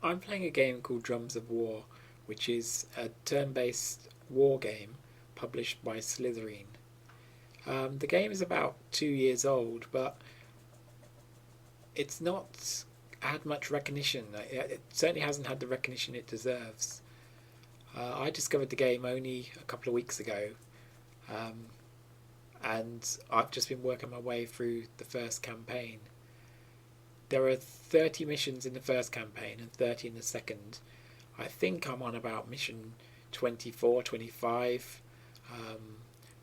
I'm playing a game called Drums of War, which is a turn-based war game published by Slytherin. The game is about 2 years old, but it's not had much recognition. It certainly hasn't had the recognition it deserves. I discovered the game only a couple of weeks ago, um, and I've just been working my way through the first campaign. There are 30 missions in the first campaign and 30 in the second. I think I'm on about mission 24, 25. Um,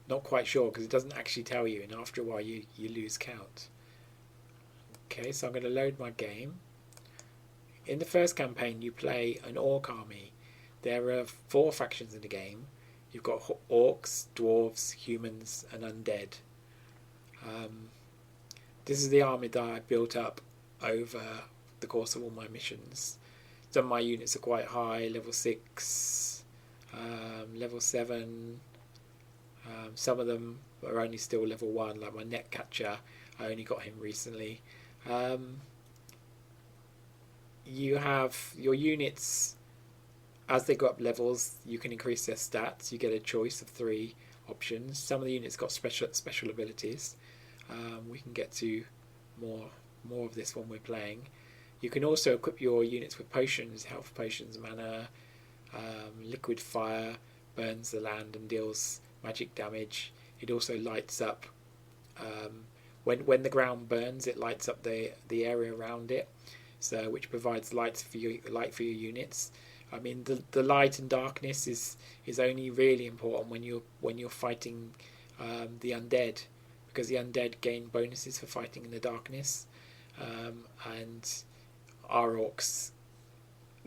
Not quite sure because it doesn't actually tell you, and after a while you lose count. Okay, so I'm going to load my game. In the first campaign, you play an orc army. There are four factions in the game. You've got orcs, dwarves, humans, and undead. Um, this is the army that I built up over the course of all my missions. Some of my units are quite high, level 6, level 7. Some of them are only still level 1, like my net catcher. I only got him recently. Um, you have your units, as they go up levels, you can increase their stats. You get a choice of three options. Some of the units got special abilities. We can get to more more of this when we're playing. You can also equip your units with potions, health potions, mana, liquid fire, burns the land and deals magic damage. It also lights up when the ground burns. It lights up the area around it, so which provides light for your units. I mean, the light and darkness is only really important when you're fighting the undead, because the undead gain bonuses for fighting in the darkness, and our orcs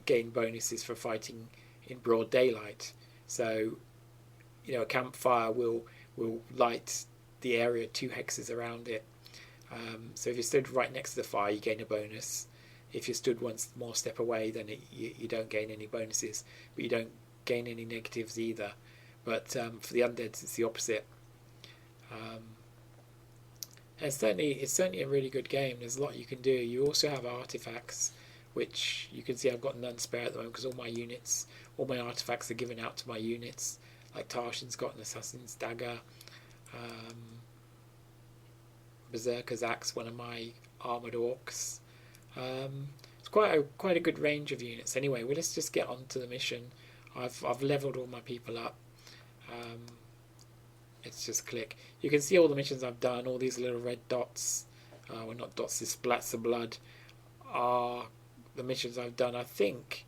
gain bonuses for fighting in broad daylight. So, a campfire will light the area 2 hexes around it. So if you stood right next to the fire, you gain a bonus. If you stood one more step away, then you don't gain any bonuses, but you don't gain any negatives either. But for the undeads, it's the opposite. Um, it's certainly a really good game. There's a lot you can do. You also have artifacts, which you can see I've got none spare at the moment because all my artifacts are given out to my units. Like Tarshan's got an assassin's dagger, um, Berserker's axe, one of my armored orcs. It's quite a good range of units. Anyway, well, let's just get on to the mission. I've leveled all my people up. Um, let's just click. You can see all the missions I've done. All these little red dots, well, not dots, these splats of blood, are the missions I've done. I think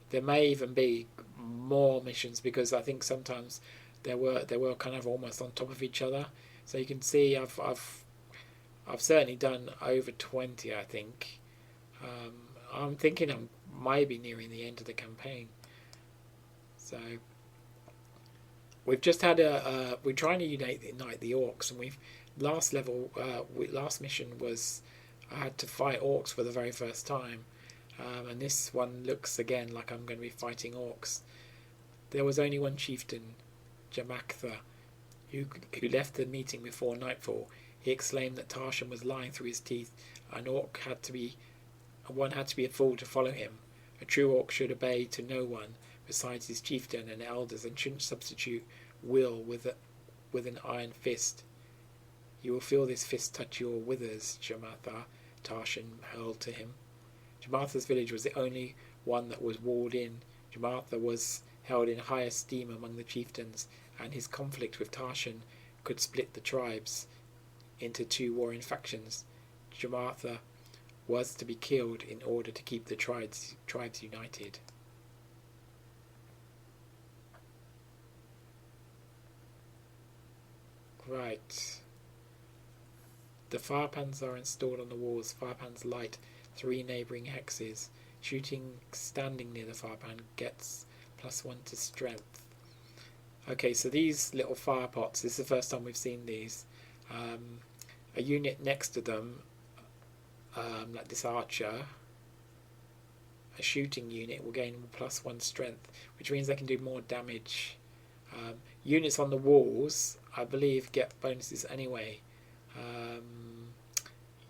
there may even be more missions because I think sometimes they were kind of almost on top of each other. So you can see I've certainly done over 20. I think. I'm thinking I might be nearing the end of the campaign. So we've just had we're trying to unite the orcs, and last mission was I had to fight orcs for the very first time, and this one looks again like I'm going to be fighting orcs. There was only one chieftain, Jamaktha, who left the meeting before nightfall. He exclaimed that Tarshan was lying through his teeth. One had to be a fool to follow him. A true orc should obey to no one besides his chieftain and elders, and shouldn't substitute will with an iron fist. You will feel this fist touch your withers, Jamatha, Tarshan hurled to him. Jamatha's village was the only one that was walled in. Jamatha was held in high esteem among the chieftains, and his conflict with Tarshan could split the tribes into two warring factions. Jamatha was to be killed in order to keep the tribes united. Right. The firepans are installed on the walls. Firepans light 3 neighbouring hexes. Shooting standing near the firepan gets +1 to strength. Okay, so these little fire pots, this is the first time we've seen these. A unit next to them, like this archer, a shooting unit will gain +1 strength, which means they can do more damage. Units on the walls, I believe, get bonuses anyway.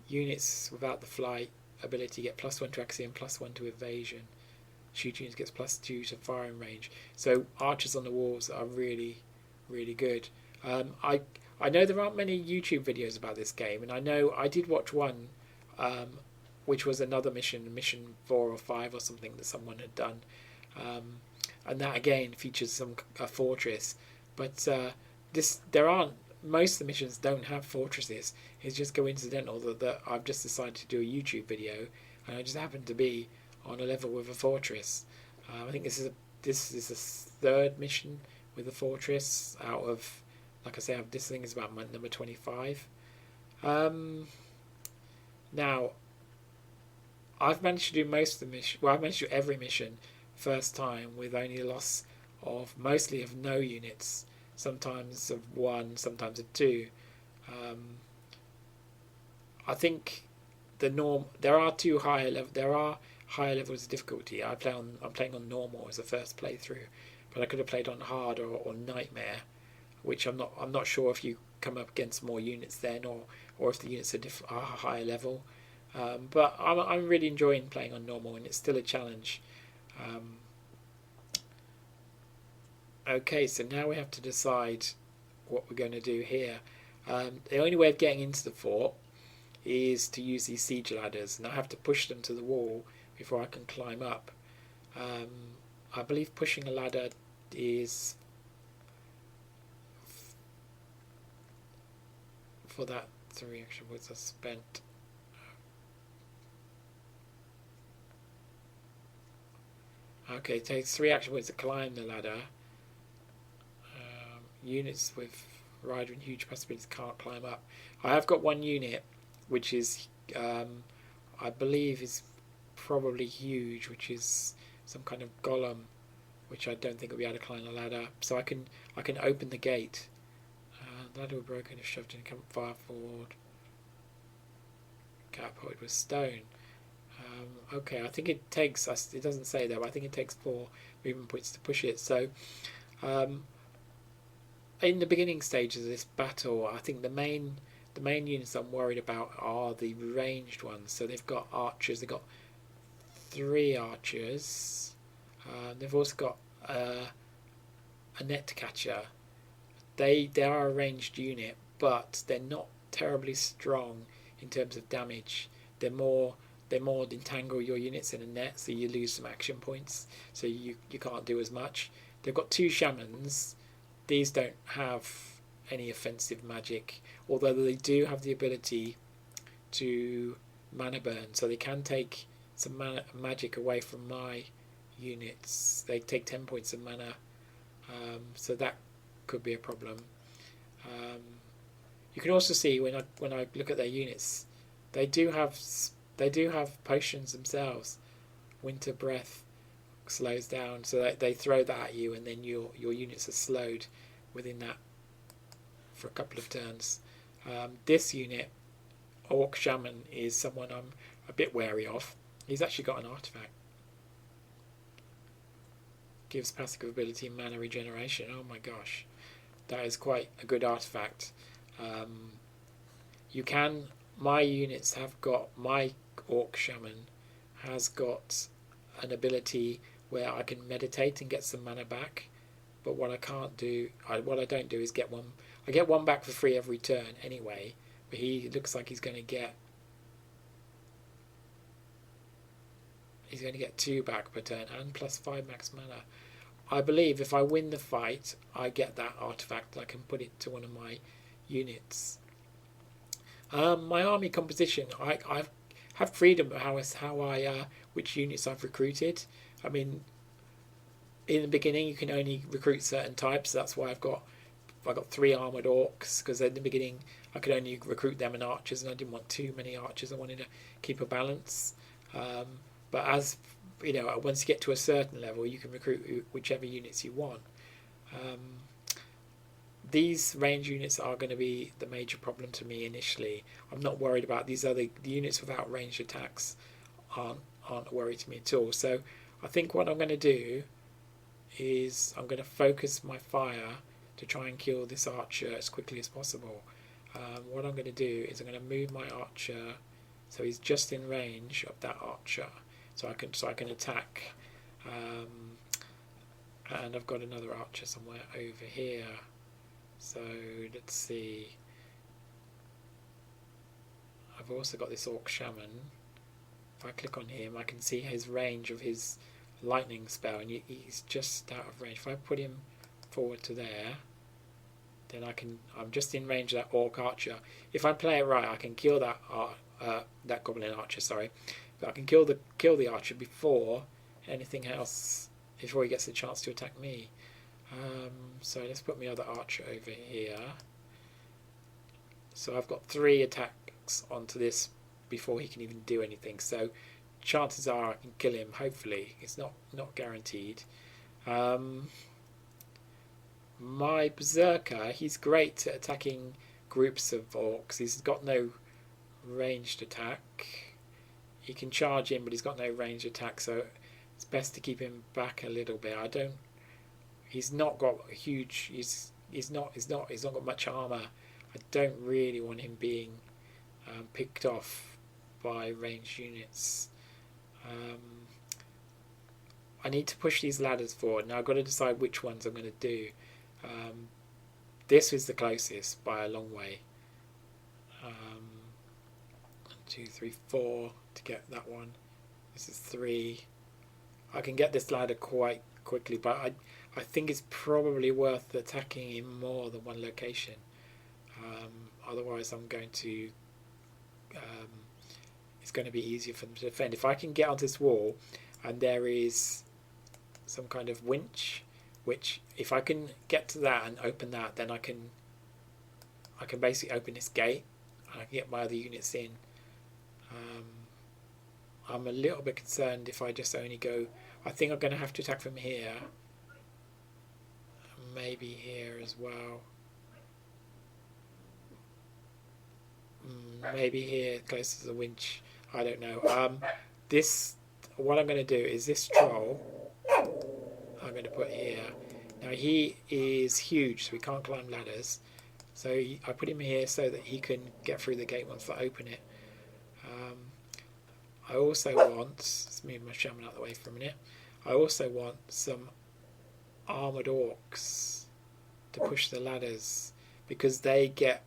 Units without the flight ability get +1 to accuracy and +1 to evasion. shooting units gets +2 to firing range. So archers on the walls are really, really good. I know there aren't many YouTube videos about this game, and I know I did watch one, which was another mission 4 or 5 or something that someone had done, and that again features a fortress, but there aren't. Most of the missions don't have fortresses. It's just coincidental that I've just decided to do a YouTube video, and I just happen to be on a level with a fortress. I think this is a third mission with a fortress out of, like I say, this thing is about number 25. Now, I've managed to do most of the mission. Well, I've managed to do every mission first time with only a loss of mostly of no units, sometimes of 1, sometimes of 2. I think there are higher levels of difficulty. I'm playing on normal as a first playthrough, but I could have played on hard or nightmare, which I'm not sure if you come up against more units then, or if the units are higher level. But I'm really enjoying playing on normal, and it's still a challenge. Okay, so now we have to decide what we're going to do here. The only way of getting into the fort is to use these siege ladders, and I have to push them to the wall before I can climb up. I believe pushing a ladder is for that 3 action points I spent. Okay, it takes 3 action points to climb the ladder. Units with rider and huge possibilities can't climb up. I have got one unit which is I believe is probably huge, which is some kind of golem, which I don't think will be able to climb the ladder. So I can open the gate. Ladder was broken if shoved in, campfire forward. Catapulted with stone. Okay, I think it takes us. It doesn't say that, but I think it takes 4 movement points to push it. So, in the beginning stages of this battle, I think the main units I'm worried about are the ranged ones. So they've got archers. They've got 3 archers. They've also got a net catcher. They are a ranged unit, but they're not terribly strong in terms of damage. They're more entangle your units in a net, so you lose some action points, so you can't do as much. They've got 2 shamans. These don't have any offensive magic, although they do have the ability to mana burn, so they can take some magic away from my units. They take 10 points of mana, so that could be a problem. You can also see when I look at their units, they do have potions themselves. Winter breath slows down, so they throw that at you, and then your units are slowed within that for a couple of turns. This unit, Orc Shaman, is someone I'm a bit wary of. He's actually got an artifact. Gives passive ability mana regeneration. Oh my gosh, that is quite a good artifact. My units have got, my Orc Shaman has got an ability where I can meditate and get some mana back, but what I don't do is get one. I get 1 back for free every turn anyway, but he looks like he's going to get 2 back per turn and +5 max mana. I believe if I win the fight, I get that artifact. I can put it to one of my units. My army composition, I have freedom of which units I've recruited. I mean, in the beginning you can only recruit certain types. So that's why I've got 3 armoured orcs, because in the beginning I could only recruit them and archers, and I didn't want too many archers. I wanted to keep a balance. But as you know, once you get to a certain level, you can recruit whichever units you want. These range units are going to be the major problem to me initially. I'm not worried about the units without ranged attacks. Aren't a worry to me at all. So I think what I'm going to do is I'm going to focus my fire to try and kill this archer as quickly as possible. What I'm going to do is I'm going to move my archer so he's just in range of that archer, so I can attack. And I've got another archer somewhere over here. So let's see. I've also got this orc shaman. If I click on him, I can see his range of his lightning spell, and he's just out of range. If I put him forward to there, then I'm just in range of that orc archer. If I play it right, I can kill that goblin archer, sorry. But I can kill the archer before anything else, before he gets a chance to attack me. So let's put my other archer over here. So I've got 3 attacks onto this before he can even do anything. So chances are I can kill him, hopefully. It's not guaranteed. My berserker, he's great at attacking groups of orcs. He's got no ranged attack. He can charge in, but he's got no ranged attack, so it's best to keep him back a little bit. He's not got a huge. He's not got much armor. I don't really want him being picked off by ranged units. I need to push these ladders forward. Now I've got to decide which ones I'm going to do. This is the closest by a long way. 1, 2, 3, 4 to get that one. This is 3. I can get this ladder quite quickly, but I think it's probably worth attacking in more than one location. Otherwise I'm going to it's going to be easier for them to defend. If I can get onto this wall and there is some kind of winch, which if I can get to that and open that, then I can basically open this gate and I can get my other units in. I'm a little bit concerned if I just only go. I think I'm going to have to attack from here, maybe here as well. Maybe here close to the winch. I don't know. What I'm going to do is this troll I'm going to put here. Now he is huge, so he can't climb ladders. So I put him here so that he can get through the gate once I open it. I also want, let's move my shaman out of the way for a minute. I also want some armoured orcs to push the ladders, because they get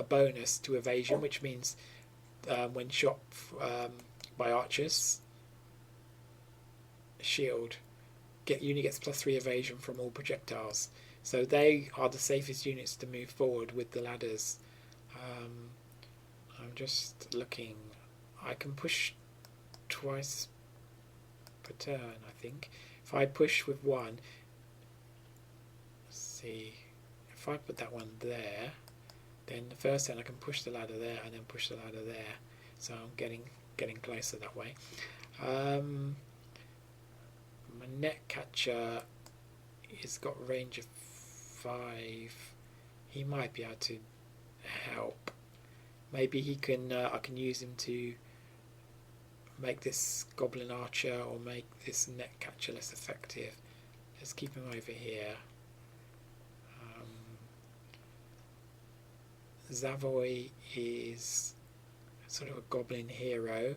a bonus to evasion, which means when shot by archers, shield, unit gets +3 evasion from all projectiles. So they are the safest units to move forward with the ladders. I'm just looking. I can push twice per turn, I think. If I push with one, let's see, if I put that one there, then the first turn I can push the ladder there and then push the ladder there. So I'm getting closer that way. My net catcher has got range of 5. He might be able to help. Maybe he can. I can use him to make this goblin archer or make this net catcher less effective. Let's keep him over here. Zavoy is sort of a goblin hero.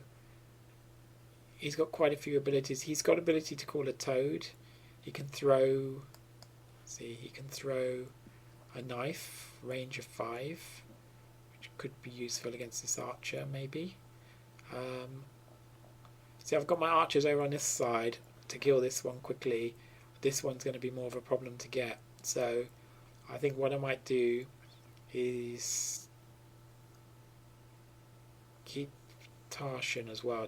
He's got quite a few abilities. He's got ability to call a toad. He can throw. He can throw a knife, range of 5, which could be useful against this archer, maybe. See, I've got my archers over on this side to kill this one quickly. This one's going to be more of a problem to get. So I think what I might do is keep Tarshan as well.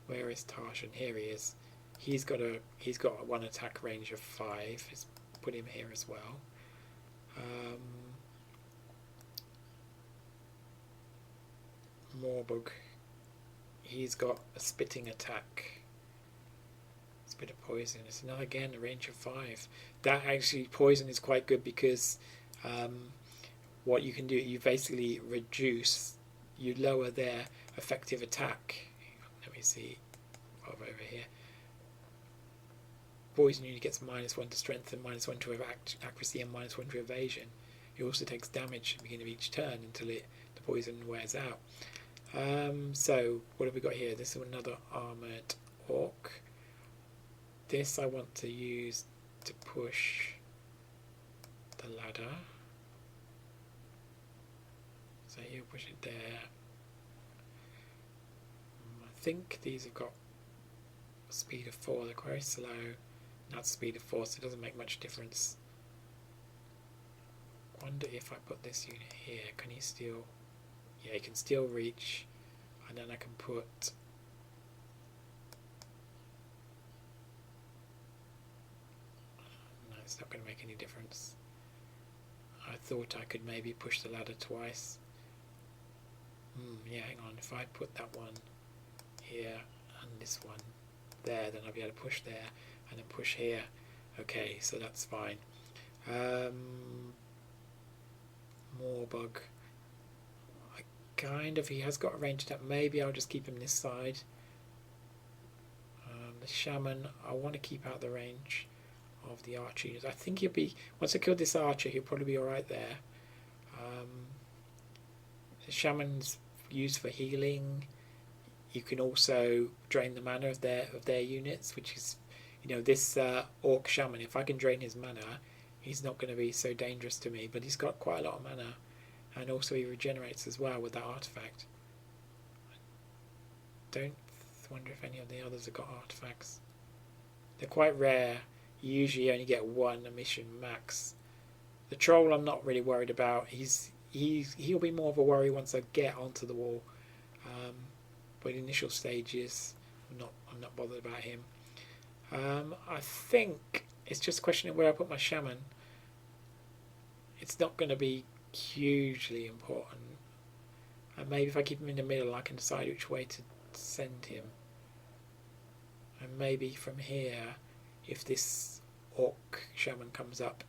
Where is Tarshan? Here he is. He's got a 1 attack range of 5. Let's put him here as well. Morbug. He's got a spitting attack. Spit of poison. It's another, again, a range of 5. That actually, poison is quite good because what you can do, you basically you lower their effective attack. Let me see over here. Poison unit gets -1 to strength and -1 to accuracy and -1 to evasion. He also takes damage at the beginning of each turn until the poison wears out. So what have we got here? This is another armoured orc. this I want to use to push the ladder. So you push it there. I think these have got a speed of 4, they're very slow. That's speed of 4, so it doesn't make much difference. Wonder if I put this unit here, can he still... Yeah, he can still reach. And then I can put... No, it's not going to make any difference. I thought I could maybe push the ladder twice. Yeah, hang on, if I put that one here and this one there, then I'll be able to push there and then push here. Okay, so that's fine. Morbug. He has got a range attack. Maybe I'll just keep him this side. The Shaman, I want to keep out the range of the archer units. I think he'll be, once I kill this archer, he'll probably be alright there. The Shaman's used for healing. You can also drain the mana of their units, which is, you know, this Orc Shaman, if I can drain his mana, he's not going to be so dangerous to me, but he's got quite a lot of mana, and also he regenerates as well with that artifact. I don't wonder if any of the others have got artifacts. They're quite rare. You usually only get one emission max. The Troll I'm not really worried about. He'll be more of a worry once I get onto the wall. But initial stages, I'm not bothered about him. I think it's just a question of where I put my Shaman. It's not going to be hugely important. And maybe if I keep him in the middle, I can decide which way to send him. And maybe from here, if this Orc Shaman comes up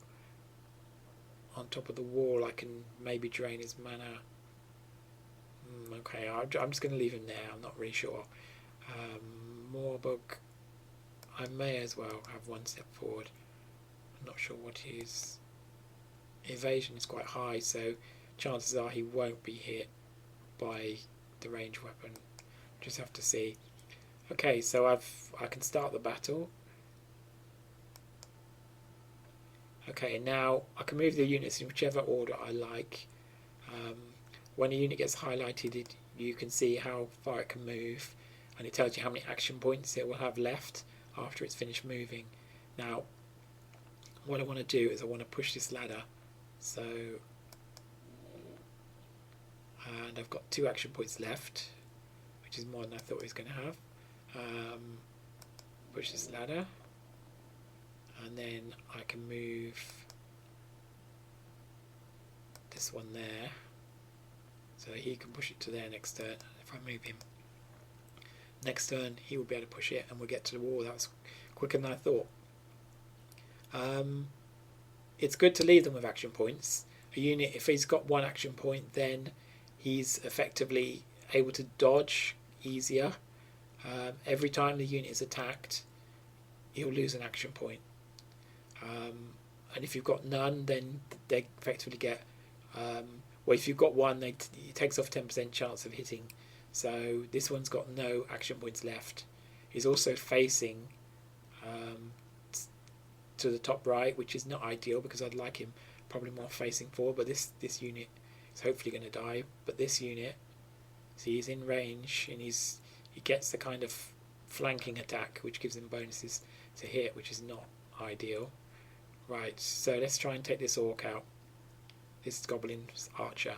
on top of the wall, I can maybe drain his mana. Okay, I'm just going to leave him there. I'm not really sure. Morbug, I may as well have one step forward. I'm not sure what his evasion is quite high, so chances are he won't be hit by the ranged weapon. Just have to see. Okay, so I can start the battle. Okay, now I can move the units in whichever order I like. When a unit gets highlighted, you can see how far it can move, and it tells you how many action points it will have left after it's finished moving. Now, what I want to do is I want to push this ladder. So, and I've got 2 action points left, which is more than I thought I was going to have. Push this ladder, and then I can move this one there. So he can push it to there next turn. If I move him next turn, he will be able to push it and we'll get to the wall. That was quicker than I thought. It's good to leave them with action points. A unit, if he's got 1 action point, then he's effectively able to dodge easier. Every time the unit is attacked, he'll lose an action point. And if you've got none, then they effectively get... well, if you've got 1, it takes off 10% chance of hitting. So this one's got no action points left. He's also facing to the top right, which is not ideal because I'd like him probably more facing forward. But this unit is hopefully going to die. But this unit, see, he's in range and he gets the kind of flanking attack, which gives him bonuses to hit, which is not ideal. Right, so let's try and take this Orc out. This Goblin Archer.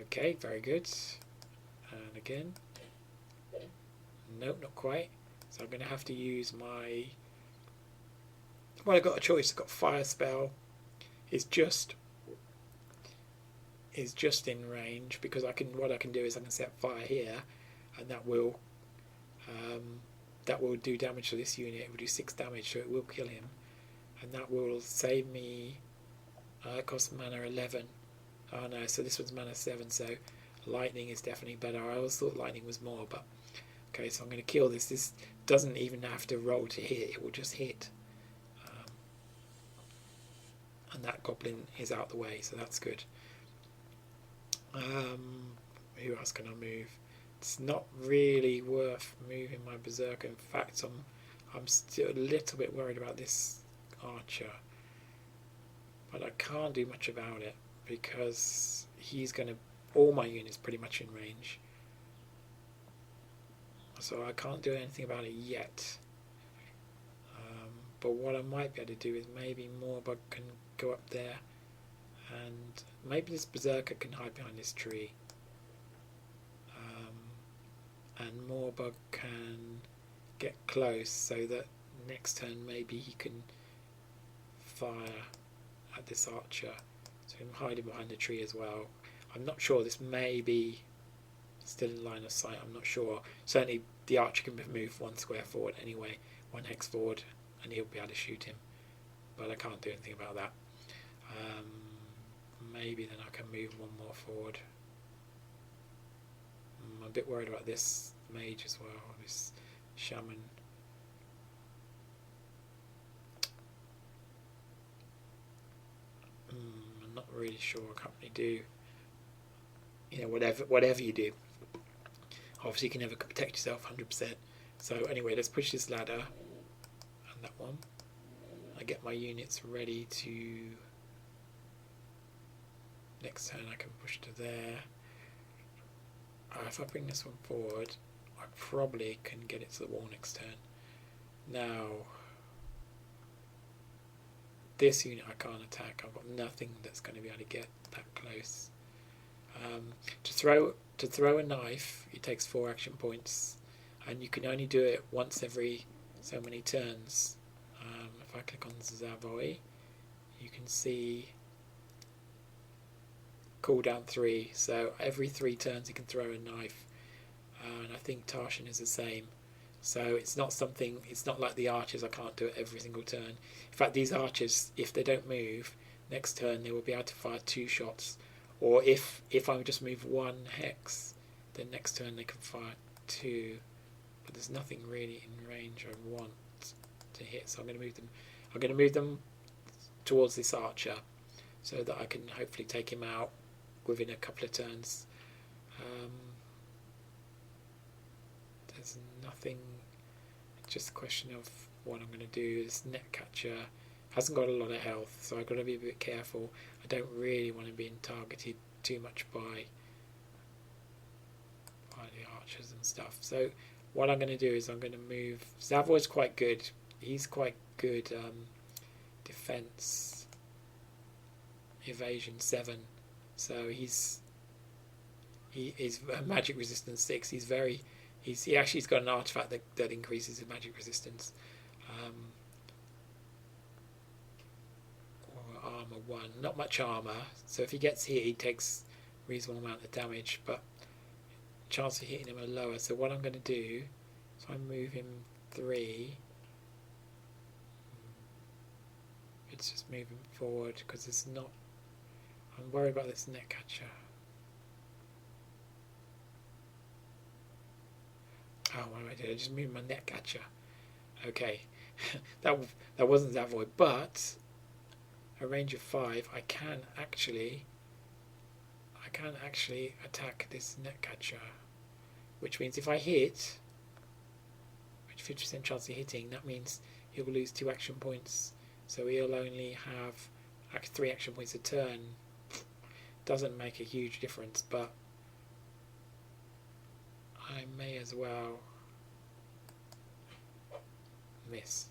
Okay, very good. And again. Nope, not quite. So I'm going to have to use my... Well, I've got a choice. I've got Fire Spell. It's just in range because what I can do is I can set fire here, and that will do damage to this unit. It will do 6 damage, so it will kill him. And that will save me, it costs mana 11. Oh no, so this one's mana 7, so lightning is definitely better. I always thought lightning was more, but okay, so I'm going to kill this. This doesn't even have to roll to hit, it will just hit. And that goblin is out the way, so that's good. Who else can I move? It's not really worth moving my Berserker. In fact, I'm still a little bit worried about this archer, but I can't do much about it because he's going to, all my units pretty much in range, so I can't do anything about it yet. But what I might be able to do is maybe Morbug can go up there, and maybe this Berserker can hide behind this tree, and Morbug can get close so that next turn maybe he can fire at this archer. So I'm hiding behind the tree as well. I'm not sure, this may be still in line of sight, I'm not sure. Certainly the archer can move 1 square forward anyway, 1 hex forward, and he'll be able to shoot him, but I can't do anything about that. Maybe then I can move 1 more forward. I'm a bit worried about this mage as well, this shaman. I'm not really sure. I can't really do, you know, whatever you do, obviously you can never protect yourself 100%. So anyway, let's push this ladder and that one. I get my units ready to, next turn I can push to there. If I bring this one forward, I probably can get it to the wall next turn. Now this unit I can't attack. I've got nothing that's going to be able to get that close. To throw a knife, it takes 4 action points, and you can only do it once every so many turns. If I click on Zavoy, you can see cooldown 3, so every 3 turns you can throw a knife, and I think Tarshan is the same. So it's not something, it's not like the archers, I can't do it every single turn. In fact, these archers, if they don't move, next turn they will be able to fire 2 shots, or if I just move 1 hex, then next turn they can fire 2, but there's nothing really in range I want to hit, so I'm going to move them towards this archer so that I can hopefully take him out within a couple of turns. There's nothing, just a question of what I'm going to do. This Netcatcher hasn't got a lot of health, so I've got to be a bit careful. I don't really want to be targeted too much by the archers and stuff. So what I'm going to do is I'm going to move, Zavoy's quite good, he's quite good defense, evasion 7, so he is magic resistance 6. He actually's got an artifact that increases his magic resistance, or armor 1, not much armor, so if he gets hit he takes reasonable amount of damage, but chance of hitting him are lower. So what I'm going to do is I move him 3, it's just moving forward because it's not, I'm worried about this Netcatcher. Oh, what do I do? I just moved my Netcatcher. Okay, that wasn't Zavoy, but a range of 5. I can actually attack this Netcatcher, which means if I hit, which 50% chance of hitting, that means he'll lose 2 action points, so he'll only have 3 action points a turn. Doesn't make a huge difference, but I may as well miss.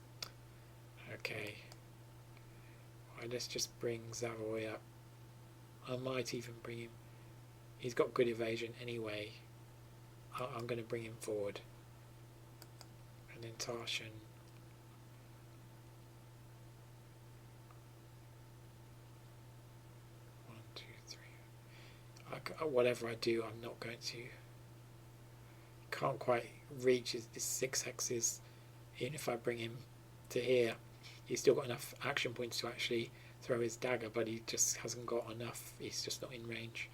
Okay, right, let's just bring Zavoy up. I might even bring him, he's got good evasion anyway. I'm going to bring him forward, and then Tarshan. Whatever I do, I'm not going to, can't quite reach his 6 hexes. Even if I bring him to here, he's still got enough action points to actually throw his dagger, but he just hasn't got enough, he's just not in range.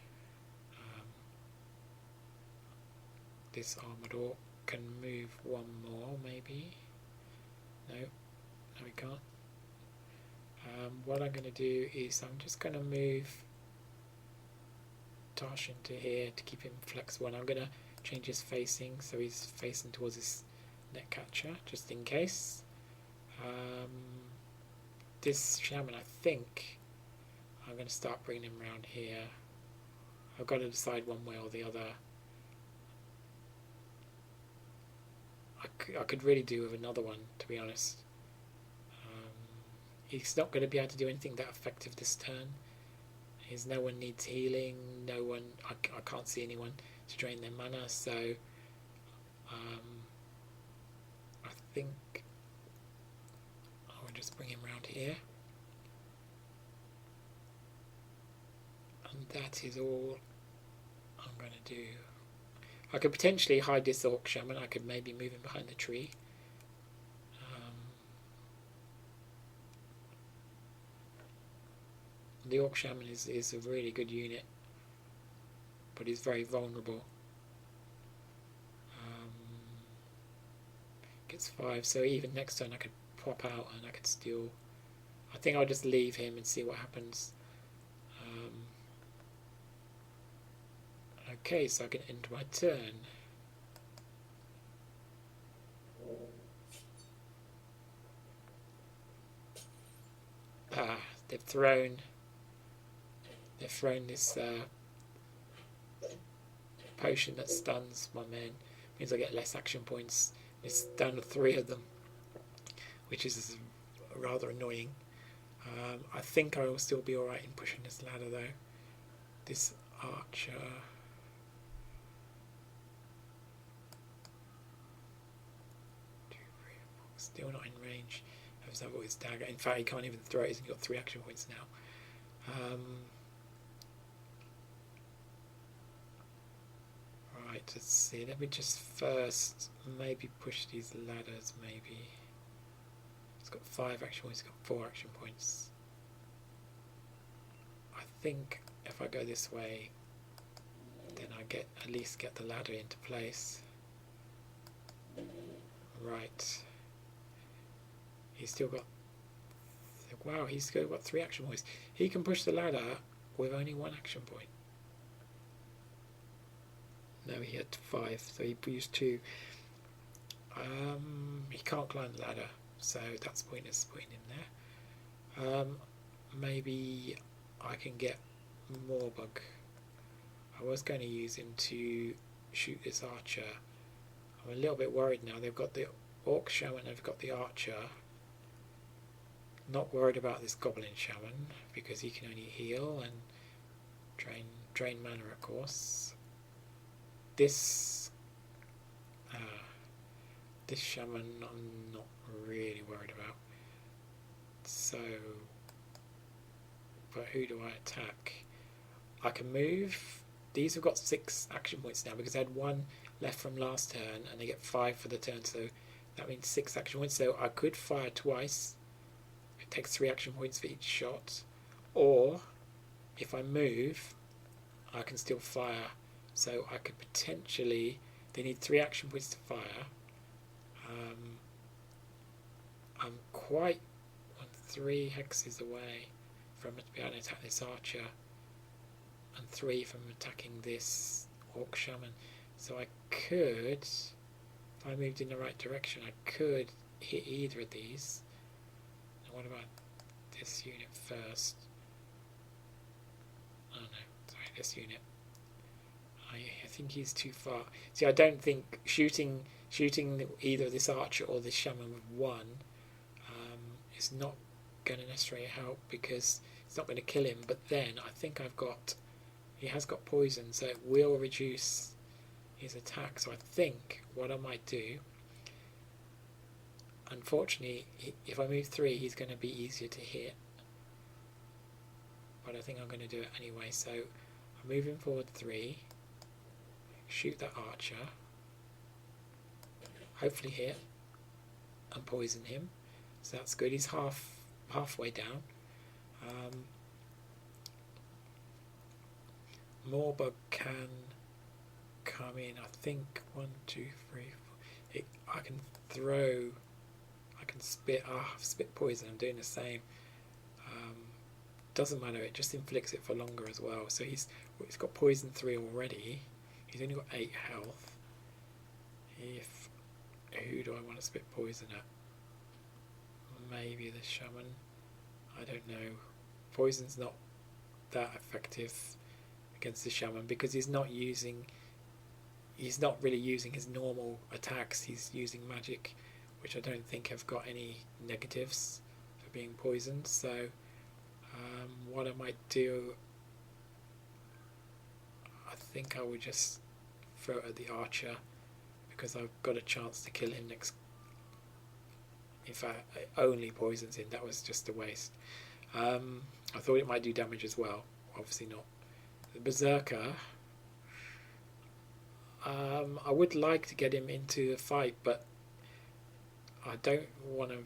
This armored orc can move 1 more maybe. No, he can't. What I'm going to do is I'm just going to move Tarshan to here to keep him flexible, and I'm going to change his facing so he's facing towards his net catcher, just in case. This shaman, I think I'm going to start bringing him around here. I've got to decide one way or the other. I could really do with another one, to be honest. He's not going to be able to do anything that effective this turn. No one needs healing. No one. I can't see anyone to drain their mana. So I think I'll just bring him around here, and that is all I'm going to do. I could potentially hide this Orc Shaman. I could maybe move him behind the tree. The Orc Shaman is a really good unit, but he's very vulnerable. Gets 5, so even next turn I could pop out and I could steal. I think I'll just leave him and see what happens. Okay, so I can end my turn. They've thrown this potion that stuns my men. Means I get less action points. It's down to 3 of them, which is rather annoying. I think I will still be alright in pushing this ladder though. This archer. Still not in range of his dagger. In fact, he can't even throw it. He's got 3 action points now. Right, let's see. Let me just first maybe push these ladders. Maybe it's got 5 action points. It's got 4 action points. I think if I go this way, then I at least get the ladder into place. Right. He's still got. Wow, he's still got 3 action points. He can push the ladder with only 1 action point. No, he had 5, so he used 2. He can't climb the ladder, so that's pointless putting him there. Maybe I can get Morbug. I was going to use him to shoot this archer. I'm a little bit worried now. They've got the Orc Shaman, they've got the archer. Not worried about this Goblin Shaman because he can only heal and drain mana, of course. This Shaman I'm not really worried about. So, but who do I attack? I can move. These have got 6 action points now because I had 1 left from last turn and they get 5 for the turn, so that means 6 action points. So I could fire twice. It takes 3 action points for each shot, or if I move I can still fire, so I could potentially, they need 3 action points to fire. I'm quite 3 hexes away from being able to attack this archer and 3 from attacking this Orc Shaman, so I could, if I moved in the right direction, I could hit either of these. What about this unit first? Oh no, sorry, this unit. I think he's too far. See, I don't think shooting either this archer or this shaman with 1 is not going to necessarily help because it's not going to kill him. But then I think he has got poison, so it will reduce his attack. So I think what I might do, unfortunately, if I move 3, he's going to be easier to hit. But I think I'm going to do it anyway. So I'm moving forward 3. Shoot that archer. Hopefully hit and poison him. So that's good. He's halfway down. Morbug can come in. I think 1, 2, 3, 4. I can throw. I can spit. Spit poison. I'm doing the same. Doesn't matter. It just inflicts it for longer as well. So he's got poison 3 already. He's only got 8 health. who do I want to spit poison at? Maybe the shaman. I don't know. Poison's not that effective against the shaman because he's not really using his normal attacks. He's using magic, which I don't think have got any negatives for being poisoned. So what I might do, I think I would just throw it at the archer because I've got a chance to kill him next. In fact, it only poisons him. That was just a waste. I thought it might do damage as well. Obviously not. The Berserker, I would like to get him into a fight, but I don't want to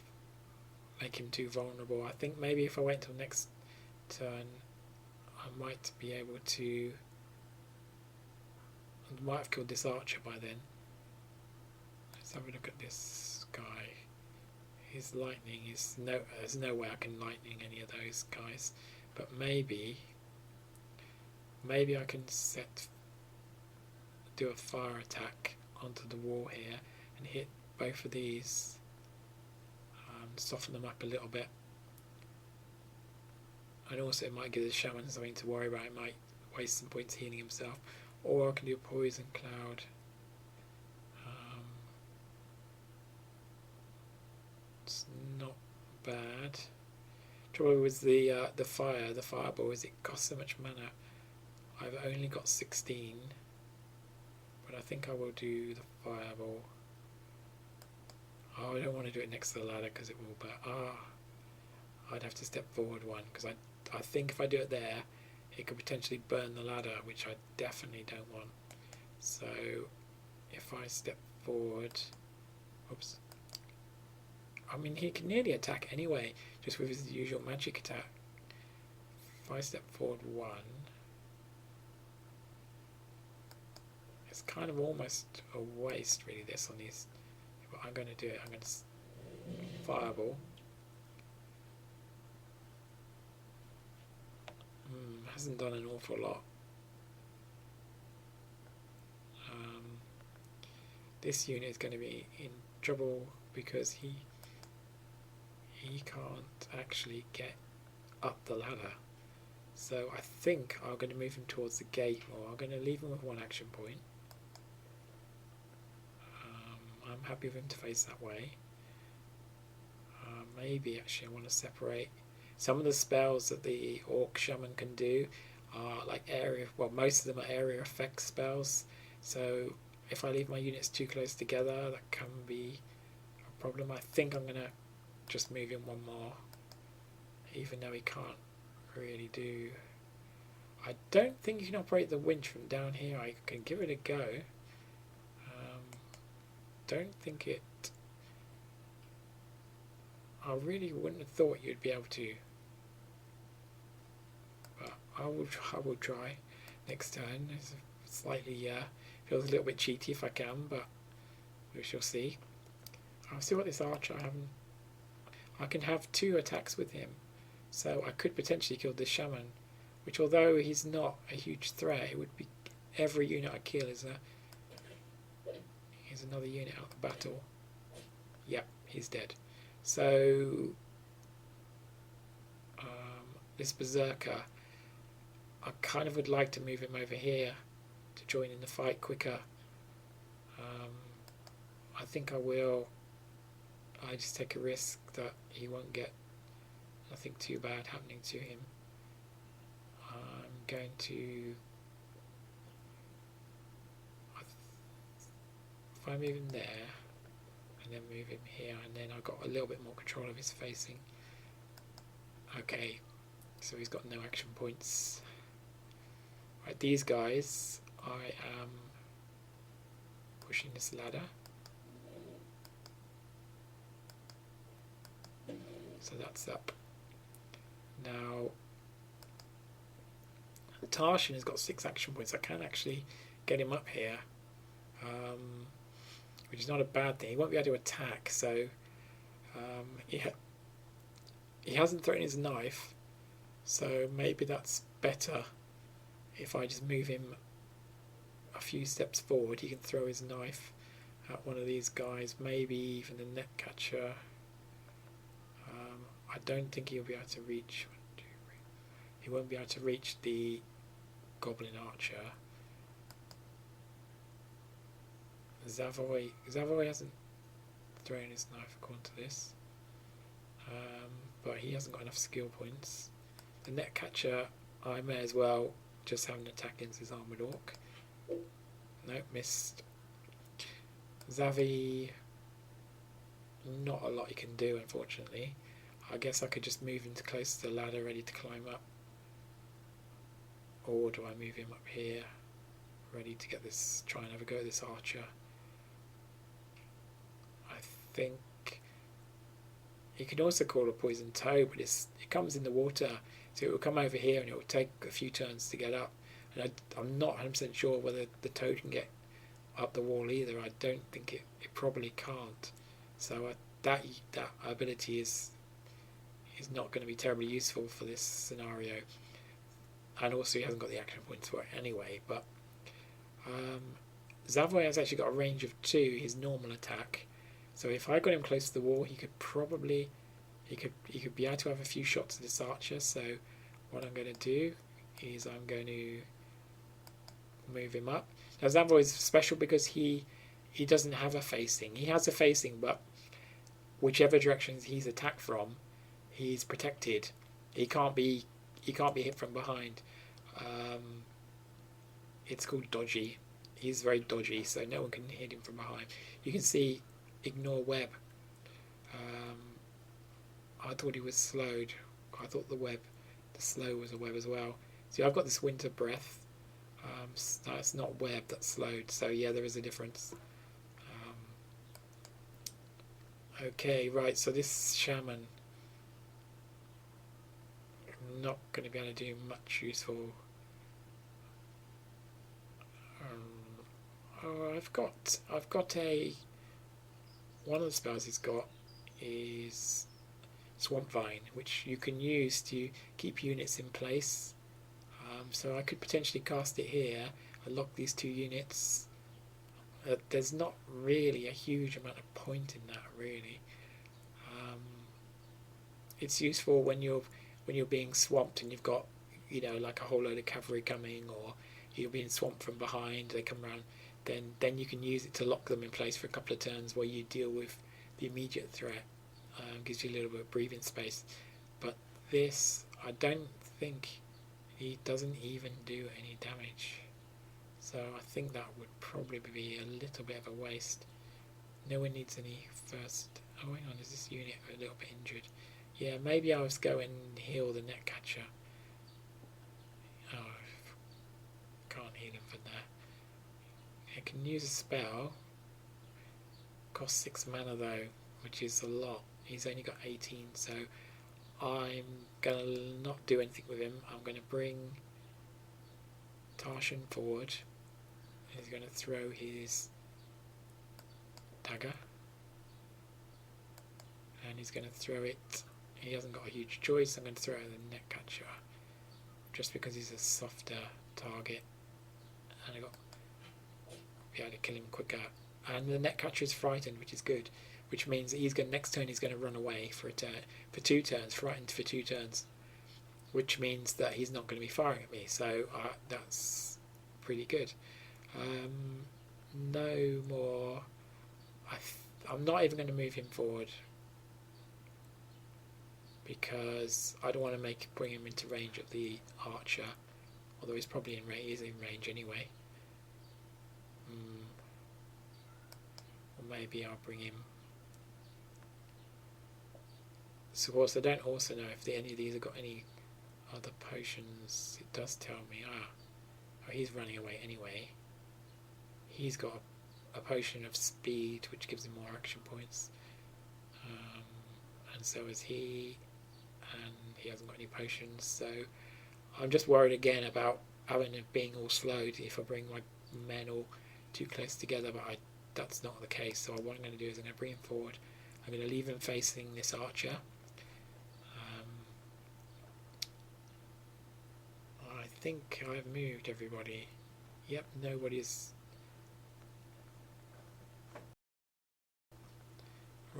make him too vulnerable. I think maybe if I wait till next turn, I might be able to. I might have killed this archer by then. Let's have a look at this guy. His lightning is there's no way I can lightning any of those guys, but maybe I can do a fire attack onto the wall here and hit both of these, soften them up a little bit, and also it might give the shaman something to worry about. It might waste some points healing himself, or I can do a poison cloud. It's not bad. Trouble with the fireball is it costs so much mana. I've only got 16, but I think I will do the fireball. Oh, I don't want to do it next to the ladder because it will. I'd have to step forward one because I think if I do it there, it could potentially burn the ladder, which I definitely don't want. So if I step forward, oops. I mean, he can nearly attack anyway, just with his usual magic attack. If I step forward one, it's kind of almost a waste, really, this on these. But I'm going to do it. I'm going to fireball. Hasn't done an awful lot. This unit is going to be in trouble because he can't actually get up the ladder. So I think I'm going to move him towards the gate more. I'm going to leave him with one action point. I'm happy with him to face that way. Maybe actually I want to separate. Some of the spells that the Orc Shaman can do are like area, well, most of them are area effect spells. So if I leave my units too close together, that can be a problem. I think I'm going to just move him one more, even though he can't really do. I don't think you can operate the winch from down here. I can give it a go. Don't think it. I really wouldn't have thought you'd be able to, but I will try next turn. It's slightly feels a little bit cheaty if I can, but we shall see. I'll see what this archer. I can have 2 attacks with him, so I could potentially kill this shaman, which although he's not a huge threat, it would be every unit I kill is another unit out of the battle. Yep, he's dead. So this Berserker, I kind of would like to move him over here to join in the fight quicker. I think I will. I just take a risk that he won't get nothing too bad happening to him. I'm going to. If I move him there, and then move him here, and then I've got a little bit more control of his facing. Okay, so he's got no action points. Right, these guys, I am pushing this ladder. So that's up. Now, Tarshan has got 6 action points. I can actually get him up here. Which is not a bad thing. He won't be able to attack, so he hasn't thrown his knife, so maybe that's better. If I just move him a few steps forward, he can throw his knife. at one of these guys, maybe even the net catcher. I don't think he'll be able to reach. He won't be able to reach the goblin archer. Zavoy hasn't thrown his knife according to this, but he hasn't got enough skill points. The net catcher, I may as well just have an attack against his armoured orc. Nope, missed. Zavi, not a lot he can do, unfortunately. I guess I could just move him to close to the ladder, ready to climb up. Or do I move him up here, ready to get this, try and have a go at this archer? I think he can also call a poison toe, but it comes in the water, so it will come over here and it will take a few turns to get up. And I'm not 100% sure whether the toad can get up the wall either. I don't think it probably can't. So that ability is not going to be terribly useful for this scenario. And also he hasn't got the action points for it anyway. But Zavoy has actually got a range of 2, his normal attack. So if I got him close to the wall, he could probably he could be able to have a few shots at this archer. So what I'm going to do is I'm going to move him up. Now Zavoy is special because he doesn't have a facing. He has a facing, but whichever direction he's attacked from, he's protected. He can't be hit from behind. It's called dodgy. He's very dodgy, so no one can hit him from behind. You can see ignore web. I thought he was slowed. I thought the slow was a web as well. See, I've got this winter breath. That's not web, that's slowed. So yeah, there is a difference. Okay, right. So this shaman, not going to be able to do much useful. I've got one of the spells he's got is Swamp Vine, which you can use to keep units in place. So I could potentially cast it here, unlock these 2 units. There's not really a huge amount of point in that, really. It's useful when you're being swamped and you've got, like a whole load of cavalry coming, or you're being swamped from behind. They come around. Then you can use it to lock them in place for a couple of turns while you deal with the immediate threat. Gives you a little bit of breathing space. But this, I don't think he doesn't even do any damage. So I think that would probably be a little bit of a waste. No one needs any first. Oh, hang on, is this unit a little bit injured? Yeah, maybe I was going to heal the net catcher. Oh, can't heal him from there. I can use a spell. Costs 6 mana though, which is a lot. He's only got 18, so I'm going to not do anything with him. I'm going to bring Tarshan forward. He's going to throw his dagger. And he's going to throw it. He hasn't got a huge choice. I'm going to throw it at the net catcher. Just because he's a softer target. And I've got to be able to kill him quicker. And the net catcher is frightened, which is good. Which means that next turn he's going to run away for 2 turns, frightened for 2 turns. Which means that he's not going to be firing at me. So that's pretty good. No more. I'm not even going to move him forward because I don't want to bring him into range of the archer, although he's probably in range. He's in range anyway. Or maybe I'll bring him. So of course I don't also know if any of these have got any other potions. It does tell me. Oh, he's running away anyway. He's got a potion of speed, which gives him more action points, and so is he, and he hasn't got any potions. So I'm just worried again about being all slowed if I bring my men all too close together, but that's not the case. So what I'm going to do is I'm going to bring him forward. I'm going to leave him facing this archer. I think I've moved everybody. Yep, nobody's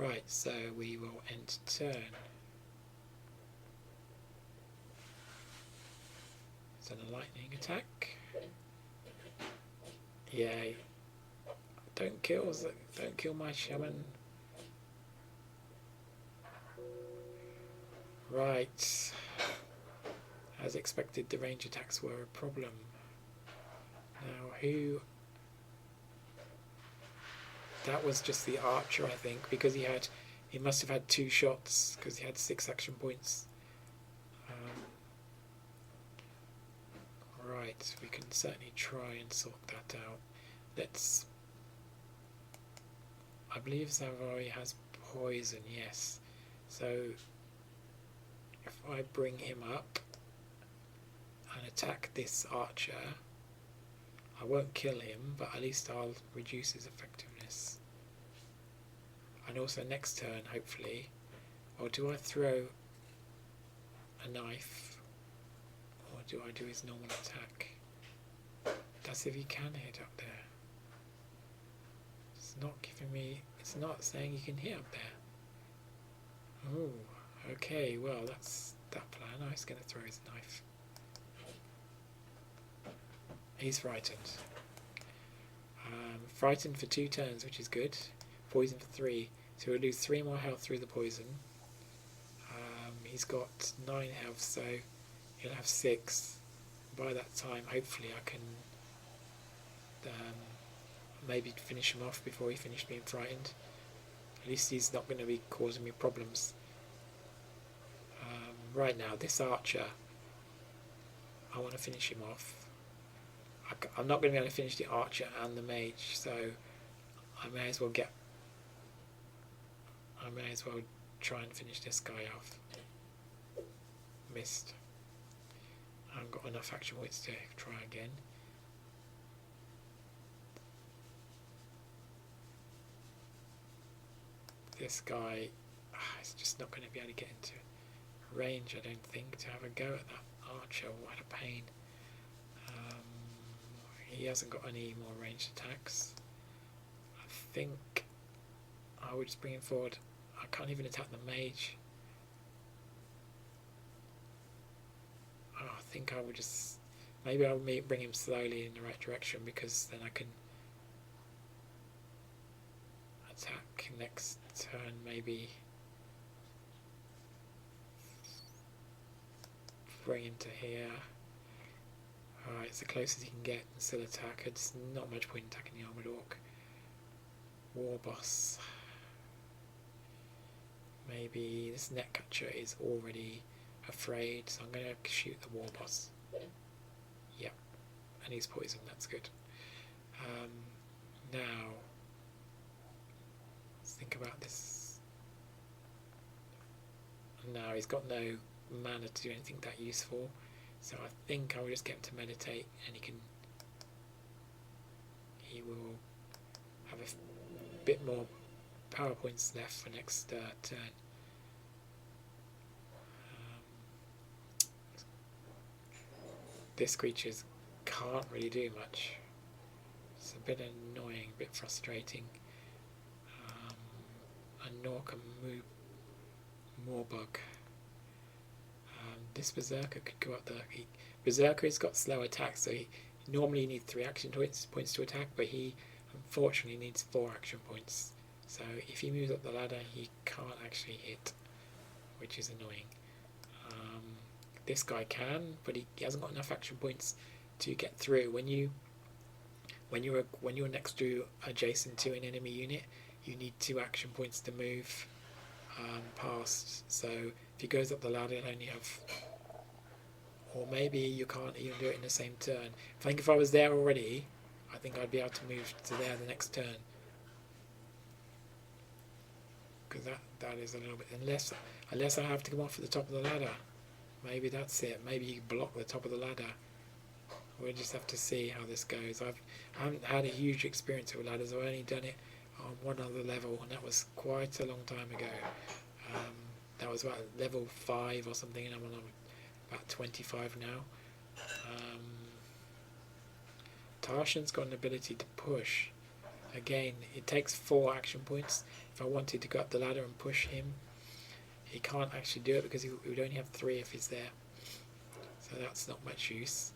Right, so we will end turn. Is that a lightning attack? Yay. Don't kill my shaman. Right. As expected, the range attacks were a problem. Now who... That was just the archer, I think, because he must have had 2 shots, because he had 6 action points. Right, we can certainly try and sort that out. Let's... I believe Zavari has poison, yes. So if I bring him up and attack this archer, I won't kill him, but at least I'll reduce his effectiveness. And also next turn, hopefully, or do I throw a knife, or do I do his normal attack? That's if he can hit up there. It's not giving me, it's not saying you can hit up there. Oh, okay, well that's that plan. I was going to throw his knife. He's frightened. Frightened for 2 turns, which is good. Poison for 3, so he'll lose 3 more health through the poison. He's got 9 health, so he'll have 6. By that time, hopefully I can maybe finish him off before he finishes being frightened. At least he's not going to be causing me problems. Right now, this archer, I want to finish him off. I'm not going to be able to finish the archer and the mage, so I may as well try and finish this guy off. Missed. I haven't got enough action points to try again. This guy is just not going to be able to get into range, I don't think, to have a go at that archer. What a pain. He hasn't got any more ranged attacks. I think I would just bring him forward. I can't even attack the mage. I think I would just... Maybe I'll bring him slowly in the right direction, because then I can attack next turn, maybe bring him to here. Alright, it's the closest he can get and still attack. It's not much point in attacking the Armoured Orc. War Boss. Maybe this Netcatcher is already afraid, so I'm going to shoot the War Boss. Yep, and he's poisoned, that's good. Now, let's think about this. Now, he's got no mana to do anything that useful. So I think I will just get him to meditate, and he will have a bit more power points left for next turn. This creature can't really do much. It's a bit annoying, a bit frustrating. A Norka Moorbug. This Berserker could go up there. Berserker's got slow attack, so he normally needs 3 action points to attack, but he unfortunately needs 4 action points. So if he moves up the ladder, he can't actually hit, which is annoying. This guy can, but he hasn't got enough action points to get through. When you're next to adjacent to an enemy unit, you need 2 action points to move past. So if he goes up the ladder, he'll only have, or maybe you can't even do it in the same turn. I think if I was there already, I think I'd be able to move to there the next turn, because that is a little bit, unless I have to come off at the top of the ladder. Maybe that's it. Maybe you block the top of the ladder. We'll just have to see how this goes. I haven't had a huge experience with ladders. I've only done it on one other level, and that was quite a long time ago. That was about level 5 or something, and I'm on about 25 now. Tarshan's got an ability to push. Again, it takes 4 action points. If I wanted to go up the ladder and push him, he can't actually do it because he would only have 3 if he's there. So that's not much use.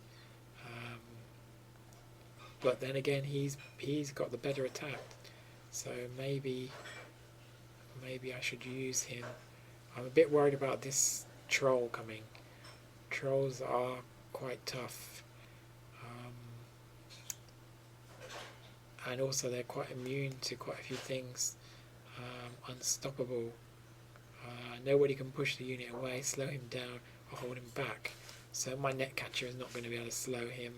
But then again, he's got the better attack. So maybe I should use him. I'm a bit worried about this troll coming. Trolls are quite tough. And also they're quite immune to quite a few things. Unstoppable. Nobody can push the unit away, slow him down, or hold him back. So my net catcher is not going to be able to slow him.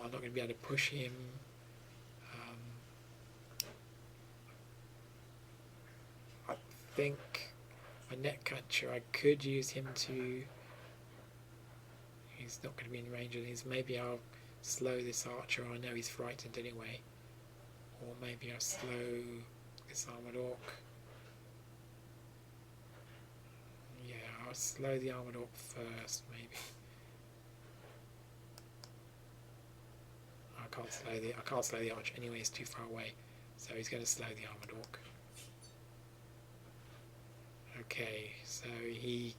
I'm not going to be able to push him. I think my net catcher, I could use him to... He's not going to be in range of these. Maybe I'll slow this archer. I know he's frightened anyway. Or maybe I'll slow this armoured orc. Yeah, I'll slow the armoured orc first, maybe. I can't slow the archer anyway, it's too far away. So he's going to slow the armoured orc. Okay, so he's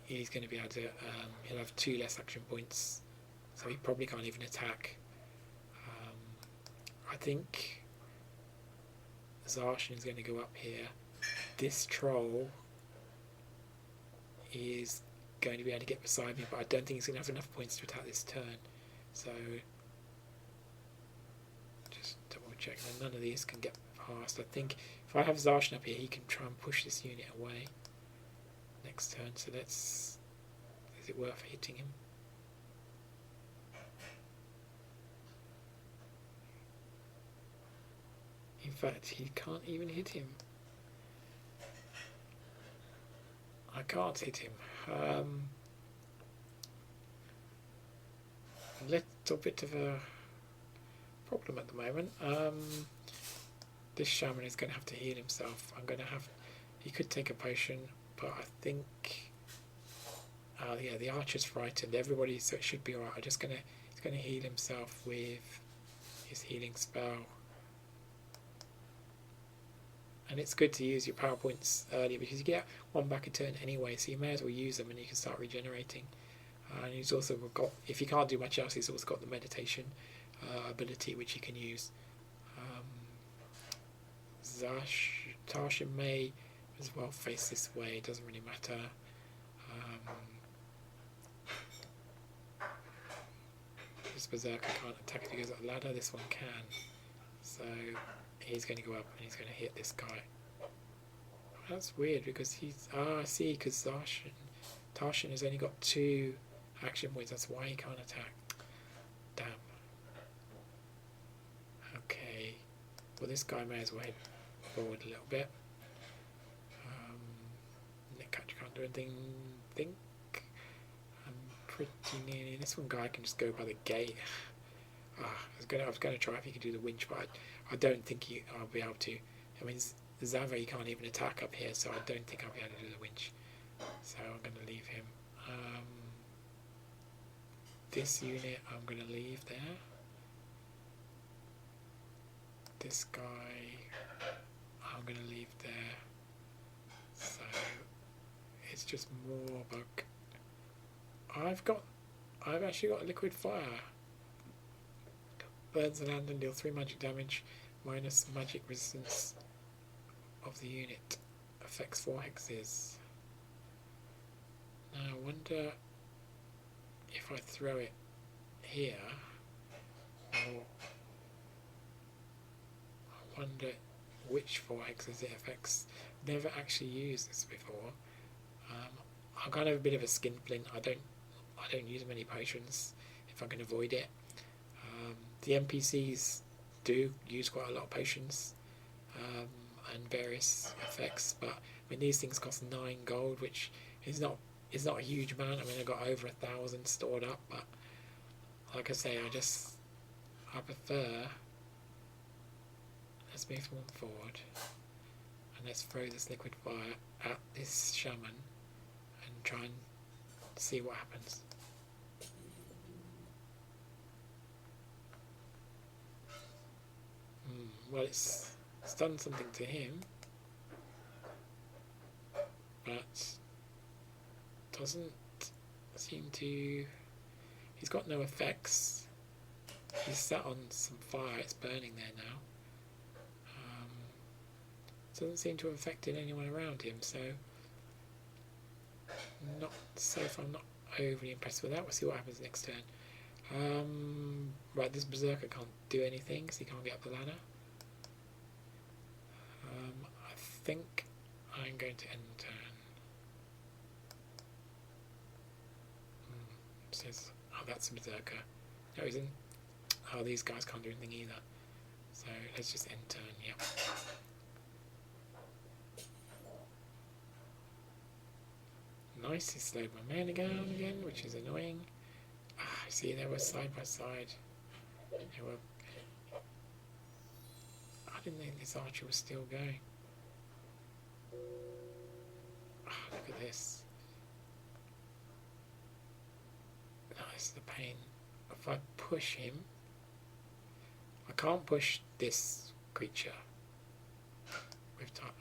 going to be able to, he'll have 2 less action points, so he probably can't even attack. I think Zarshan is going to go up here. This troll is going to be able to get beside me, but I don't think he's going to have enough points to attack this turn. So just double check that none of these can get past. I think if I have Zarshan up here, he can try and push this unit away next turn. So is it worth hitting him? In fact, he can't even hit him. I can't hit him. A little bit of a problem at the moment. This shaman is going to have to heal himself. He could take a potion, but I think... yeah, the archer's frightened. Everybody, so it should be alright. He's going to heal himself with his healing spell. And it's good to use your power points early because you get 1 back a turn anyway, so you may as well use them and you can start regenerating. And he's also got, if you can't do much else, he's also got the meditation ability which you can use. Tarsha may as well face this way, it doesn't really matter. This berserker can't attack if he goes up the ladder, this one can. So he's going to go up and he's going to hit this guy. That's weird because he's... I see, because Tarshan has only got 2 action points, that's why he can't attack. Damn. Okay. Well, this guy may as well head forward a little bit. Nick Catcher can't do anything. Think I'm pretty nearly... This one guy can just go by the gate. I was going to try if he could do the winch, but I don't think I'll be able to. I mean, Zava, he can't even attack up here, so I don't think I'll be able to do the winch. So I'm going to leave him. This unit I'm going to leave there. This guy I'm going to leave there. So it's just more bug. I've actually got liquid fire. Burns the land and deal 3 magic damage minus magic resistance of the unit. Affects 4 hexes. Now I wonder if I throw it here, or I wonder which 4 hexes it affects. Never actually used this before. I'm kind of a bit of a skinflint. I don't use many potions if I can avoid it. The NPCs do use quite a lot of potions and various effects, but I mean these things cost 9 gold, which is not a huge amount. I mean I've got over 1,000 stored up, but like I say, I prefer. Let's move one forward and let's throw this liquid fire at this shaman and try and see what happens. Well, it's done something to him, but doesn't seem to... He's got no effects. He's sat on some fire, it's burning there now. Doesn't seem to have affected anyone around him, so not safe. I'm not overly impressed with that. We'll see what happens next turn. Right, this Berserker can't do anything because he can't get up the ladder. I think I'm going to end turn. Says, oh, that's a Berserker. No, he isn't. Oh, these guys can't do anything either. So let's just end turn, yep. Nice, he slowed my mana down again, which is annoying. See, they were side by side. They were... I didn't think this archer was still going. Look at this. Oh, this is the pain. If I push him... I can't push this creature.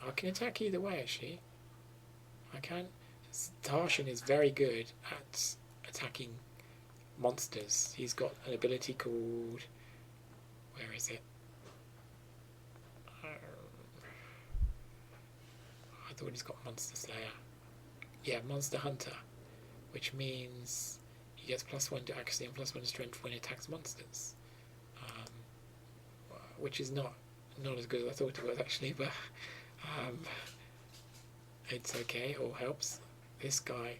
I can attack either way, actually. I can. Tarshan is very good at attacking monsters. He's got an ability called... Where is it? I thought he's got Monster Slayer. Yeah, Monster Hunter. Which means he gets +1 to accuracy and +1 to strength when he attacks monsters. Which is not as good as I thought it was, actually, but it's okay, it all helps. This guy,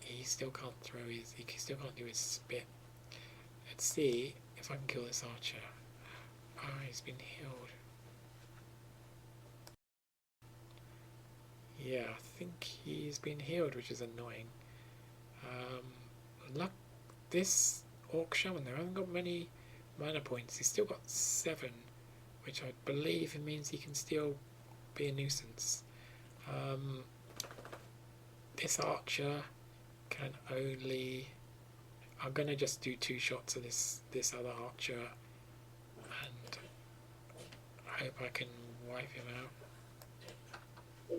he still can't throw his, he still can't do his spit. Let's see if I can kill this archer. He's been healed. Yeah, I think he's been healed, which is annoying. Luck, this Orc Shaman there hasn't got many mana points. He's still got 7, which I believe it means he can still be a nuisance. This archer can only... I'm going to just do 2 shots of this other archer and I hope I can wipe him out.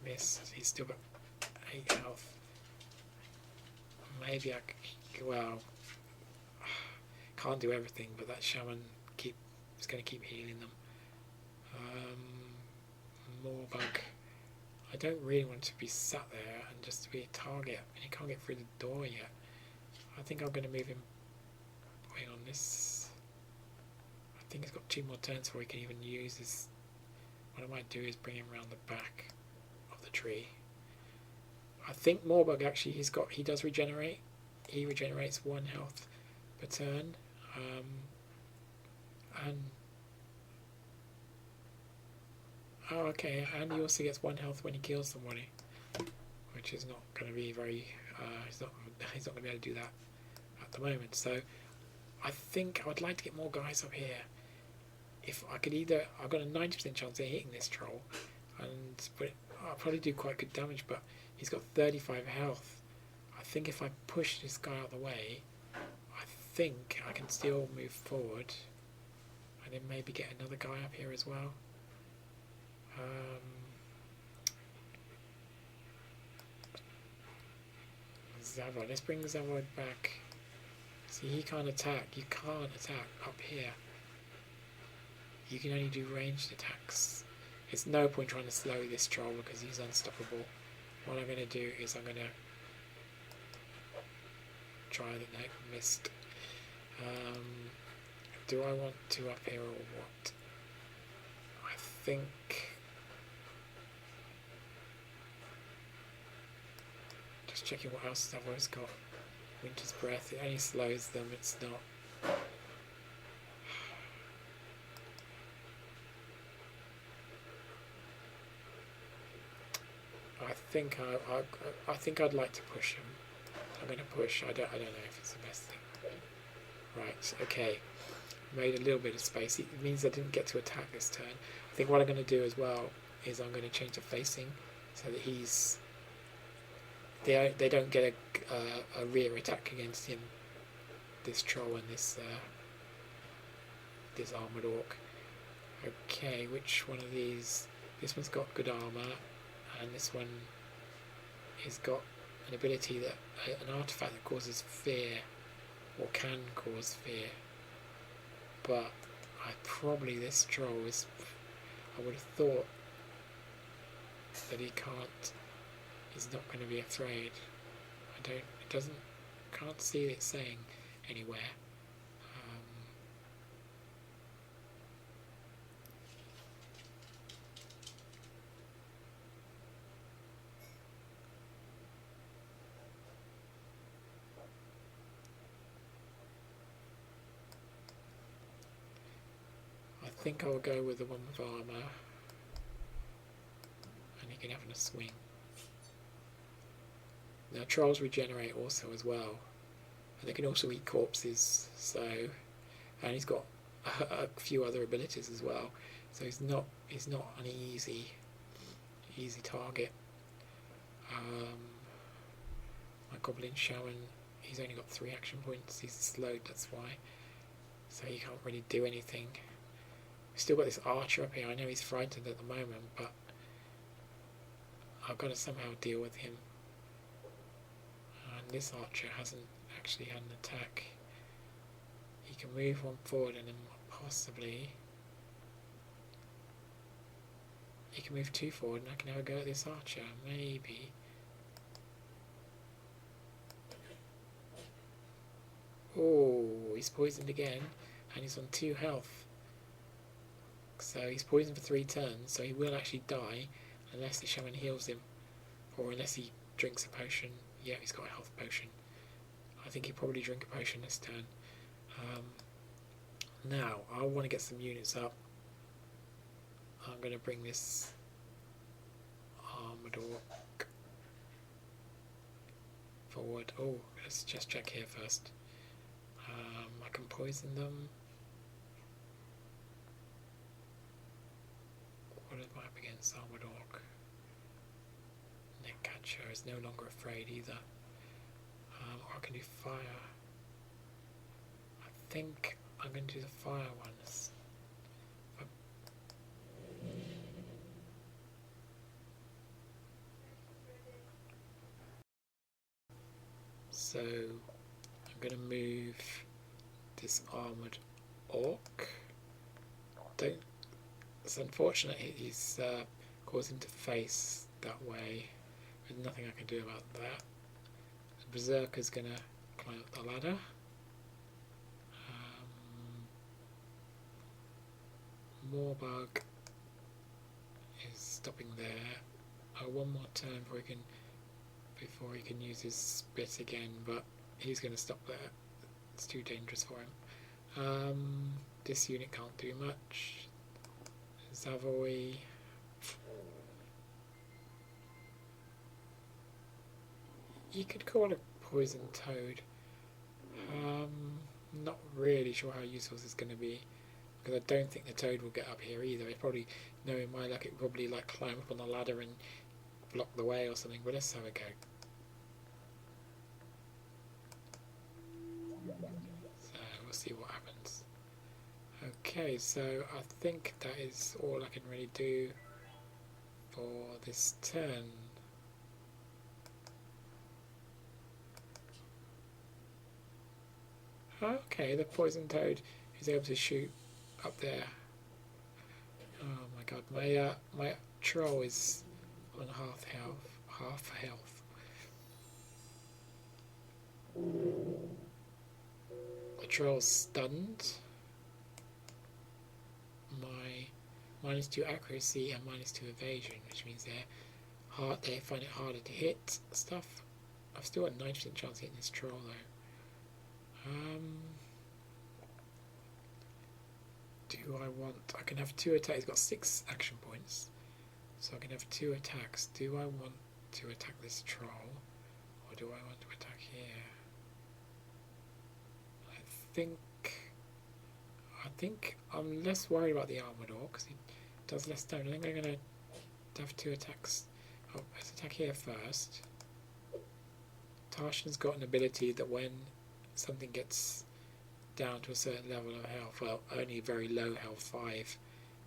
Missed. He's still got 8 health. Maybe I could... Well, can't do everything, but that shaman is going to keep healing them. More bug. I don't really want to be sat there and just to be a target, and he can't get through the door yet. I think I'm going to move him. Wait on this. I think he's got 2 more turns before he can even use his... What I might do is bring him around the back of the tree. I think Morbug actually he does regenerate. He regenerates 1 health per turn. And oh, okay, and he also gets 1 health when he kills somebody, which is not going to be very. He's not going to be able to do that at the moment. So I think I would like to get more guys up here. If I could either, I've got a 90% chance of hitting this troll, but I'll probably do quite good damage. But he's got 35 health. I think if I push this guy out of the way, I think I can still move forward, and then maybe get another guy up here as well. Zavod. Let's bring Zavod back. See, he can't attack. You can't attack up here. You can only do ranged attacks. It's no point trying to slow this troll because he's unstoppable. What I'm going to do is I'm going to try the neck. Missed. Do I want to up here or what? I think... Just checking what else Zavod's got. Winter's Breath, it only slows them, it's not... I think I'd like to push him. I'm going to push. I don't know if it's the best thing. Right. Okay. Made a little bit of space. It means I didn't get to attack this turn. I think what I'm going to do as well is I'm going to change the facing so that he's. They don't get a rear attack against him. This troll and this this armoured orc. Okay, which one of these? This one's got good armour, and this one has got an ability that an artifact that causes fear, or can cause fear. But this troll is. I would have thought that he can't. He's not going to be afraid. Can't see it saying anywhere. I think I'll go with the one with armour, and he can have a swing. Now trolls regenerate also as well, and they can also eat corpses. And he's got a few other abilities as well. So he's not an easy target. My goblin shaman, he's only got 3 action points. He's slowed, that's why. So he can't really do anything. We've still got this archer up here. I know he's frightened at the moment, but I've got to somehow deal with him. And this archer hasn't actually had an attack. He can move one forward and then possibly he can move 2 forward, and I can have a go at this archer. Maybe. Oh, he's poisoned again, and he's on 2 health. So he's poisoned for 3 turns, so he will actually die unless the shaman heals him, or unless he drinks a potion. Yeah, he's got a health potion. I think he'll probably drink a potion this turn. Now, I want to get some units up. I'm going to bring this armoured orc forward. Oh, let's just check here first. I can poison them. What am I up against? Armoured orc. Neckcatcher is no longer afraid either. Or I can do fire. I think I'm going to do the fire ones. So I'm going to move this armoured orc. It's unfortunate he's caused him to face that way. There's nothing I can do about that. The berserker's going to climb up the ladder. Moorbug is stopping there. One more turn before he can use his spit again, but he's going to stop there. It's too dangerous for him. This unit can't do much. Zavoy. You could call a poison toad. Not really sure how useful this is going to be, because I don't think the toad will get up here either. It's probably, knowing my luck, it would probably like climb up on the ladder and block the way or something. But let's have a go. So we'll see what happens. Okay, so I think that is all I can really do for this turn. Okay, the poison toad is able to shoot up there. Oh my god, my troll is on half health. The troll's stunned. My -2 accuracy and -2 evasion, which means they find it harder to hit stuff. I've still got 90% chance of hitting this troll though. Do I want... I can have 2 attacks. He's got 6 action points, so I can have 2 attacks. Do I want to attack this troll, or do I want to attack here? I think I'm less worried about the armoured orc because he does less damage. I think I'm going to have 2 attacks. Oh, let's attack here first. Tarshan's got an ability that when something gets down to a certain level of health, well, only very low health, 5,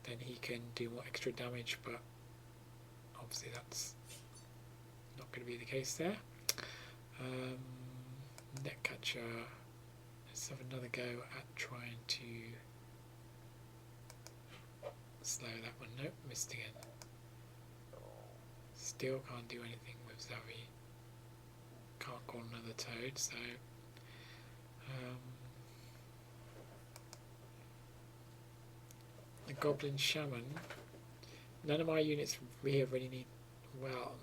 then he can do more extra damage, but obviously that's not going to be the case there. Netcatcher, let's have another go at trying to slow that one. Nope, missed again. Still can't do anything with Zavi. Can't call another toad, so the Goblin Shaman. None of my units here really need, well,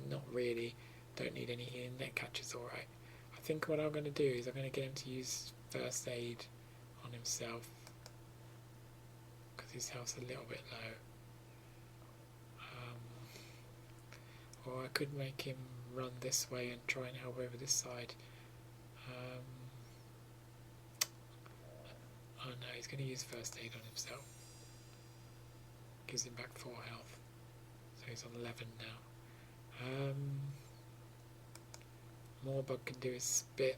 not really, don't need any here. Netcatcher's alright. I think what I'm going to do is I'm going to get him to use first aid on himself because his health's a little bit low. Or I could make him run this way and try and help over this side. Oh no, he's going to use first aid on himself. Gives him back 4 health. So he's on 11 now. Morbug can do his spit,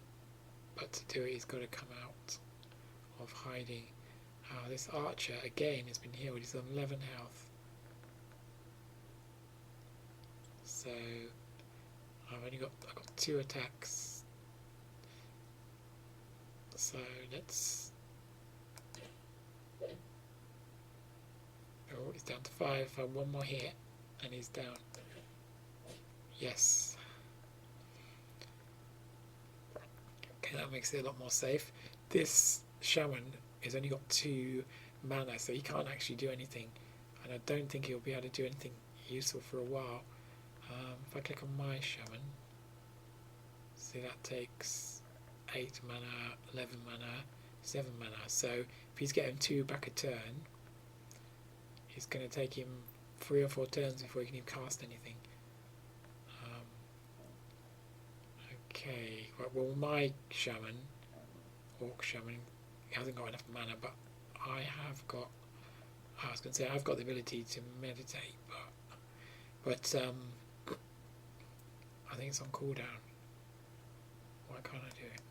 but to do it he's got to come out of hiding. This archer again has been healed. He's on 11 health. So I've got 2 attacks. So let's. Oh, he's down to 5. One more hit, and he's down. Yes. Okay, that makes it a lot more safe. This shaman has only got 2 mana, so he can't actually do anything, and I don't think he'll be able to do anything useful for a while. If I click on my shaman, see that takes 8 mana, 11 mana, 7 mana. So if he's getting 2 back a turn, it's going to take him 3 or 4 turns before he can even cast anything. Okay, well my shaman, Orc Shaman, he hasn't got enough mana, but I have got, I was going to say I've got the ability to meditate, but I think it's on cooldown. Why can't I do it?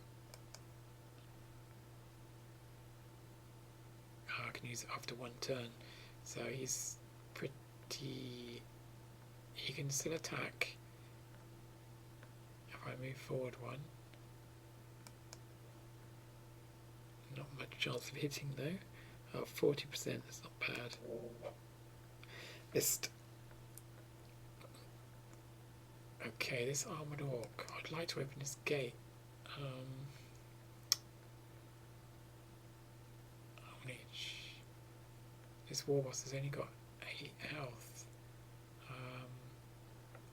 Oh, I can use it after 1 turn. So he's pretty... He can still attack if I move forward 1. Not much chance of hitting though. Oh, 40%, that's not bad. Missed. Okay, this armoured orc. I'd like to open this gate. This warboss has only got 8 health.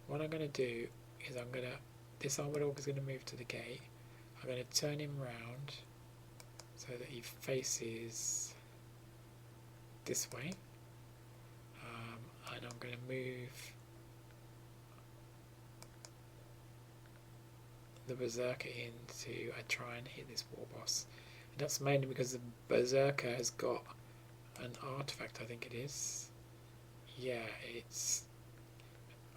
What I'm going to do is this armoured orc is going to move to the gate. I'm going to turn him round so that he faces this way. And I'm going to move the Berserker in to try and hit this warboss. And that's mainly because the Berserker has got an artifact, I think it is. Yeah, it's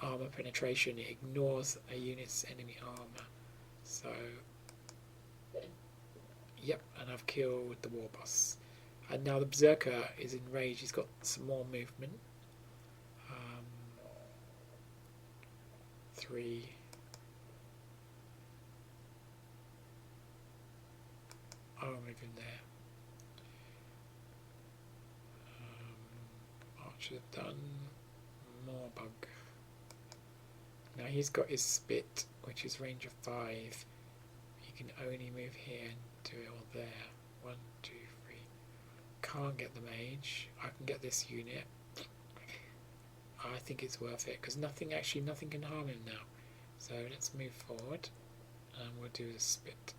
armor penetration. It ignores a unit's enemy armor. So, yep, and I've killed the warboss. And now the Berserker is enraged. He's got some more movement. 3. I'll move in there. Archer's done. Morbug. Now he's got his spit, which is range of 5. He can only move here and do it all there. 1, 2, 3. Can't get the mage. I can get this unit. I think it's worth it because nothing can harm him now. So let's move forward and we'll do the spit.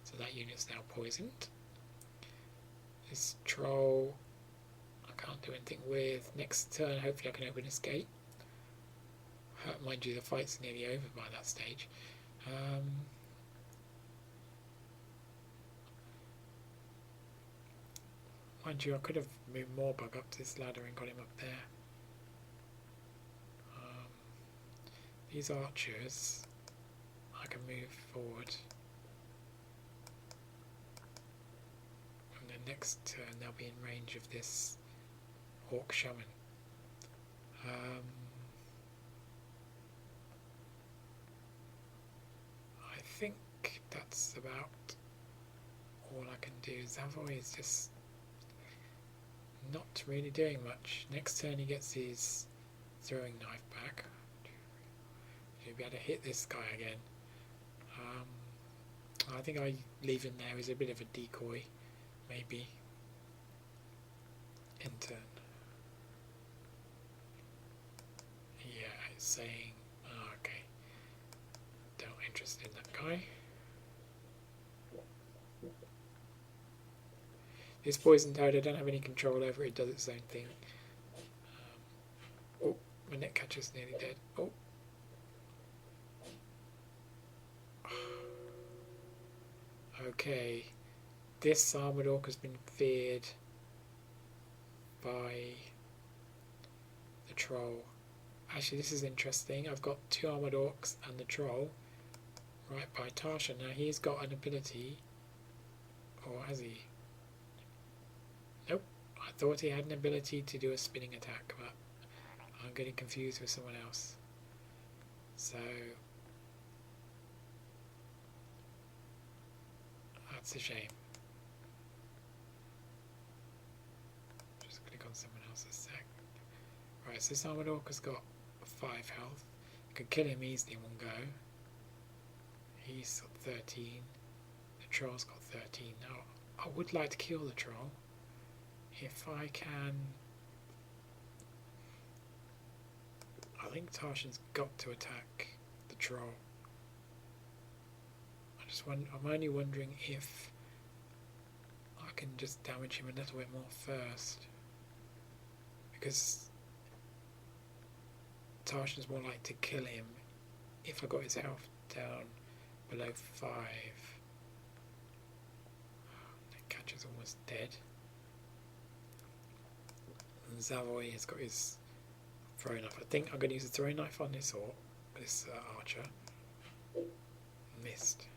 So that unit's now poisoned. This troll I can't do anything with. Next turn hopefully I can open this gate. Mind you, the fight's nearly over by that stage. Mind you, I could have moved Morbug up to this ladder and got him up there. These archers, I I can move forward. And then next turn they'll be in range of this Orc Shaman. I think that's about all I can do. Zavoy is just not really doing much. Next turn he gets his throwing knife back. He'll be able to hit this guy again. I think I leave him there as a bit of a decoy, maybe. End turn. Yeah, it's saying, oh, okay, don't interested in that guy. This poison toad, I don't have any control over it, does its own thing. Oh, my net catcher's nearly dead. Oh. Okay, this armoured orc has been feared by the troll. Actually, this is interesting. I've got 2 armoured orcs and the troll right by Tarshan. Now he's got an ability, or has he? Nope. I thought he had an ability to do a spinning attack, but I'm getting confused with someone else. So that's a shame. Just click on someone else's sec. Right, so this armoured orc has got 5 health. You can kill him easily in one go. He's got 13. The troll's got 13. Now, I would like to kill the troll. If I can... I think Tarshan's got to attack the troll. I'm only wondering if I can just damage him a little bit more first. Because Tarshan's more like to kill him if I got his health down below 5. That catcher's almost dead. And Zavoy has got his throwing knife. I think I'm going to use a throwing knife on this archer. Missed.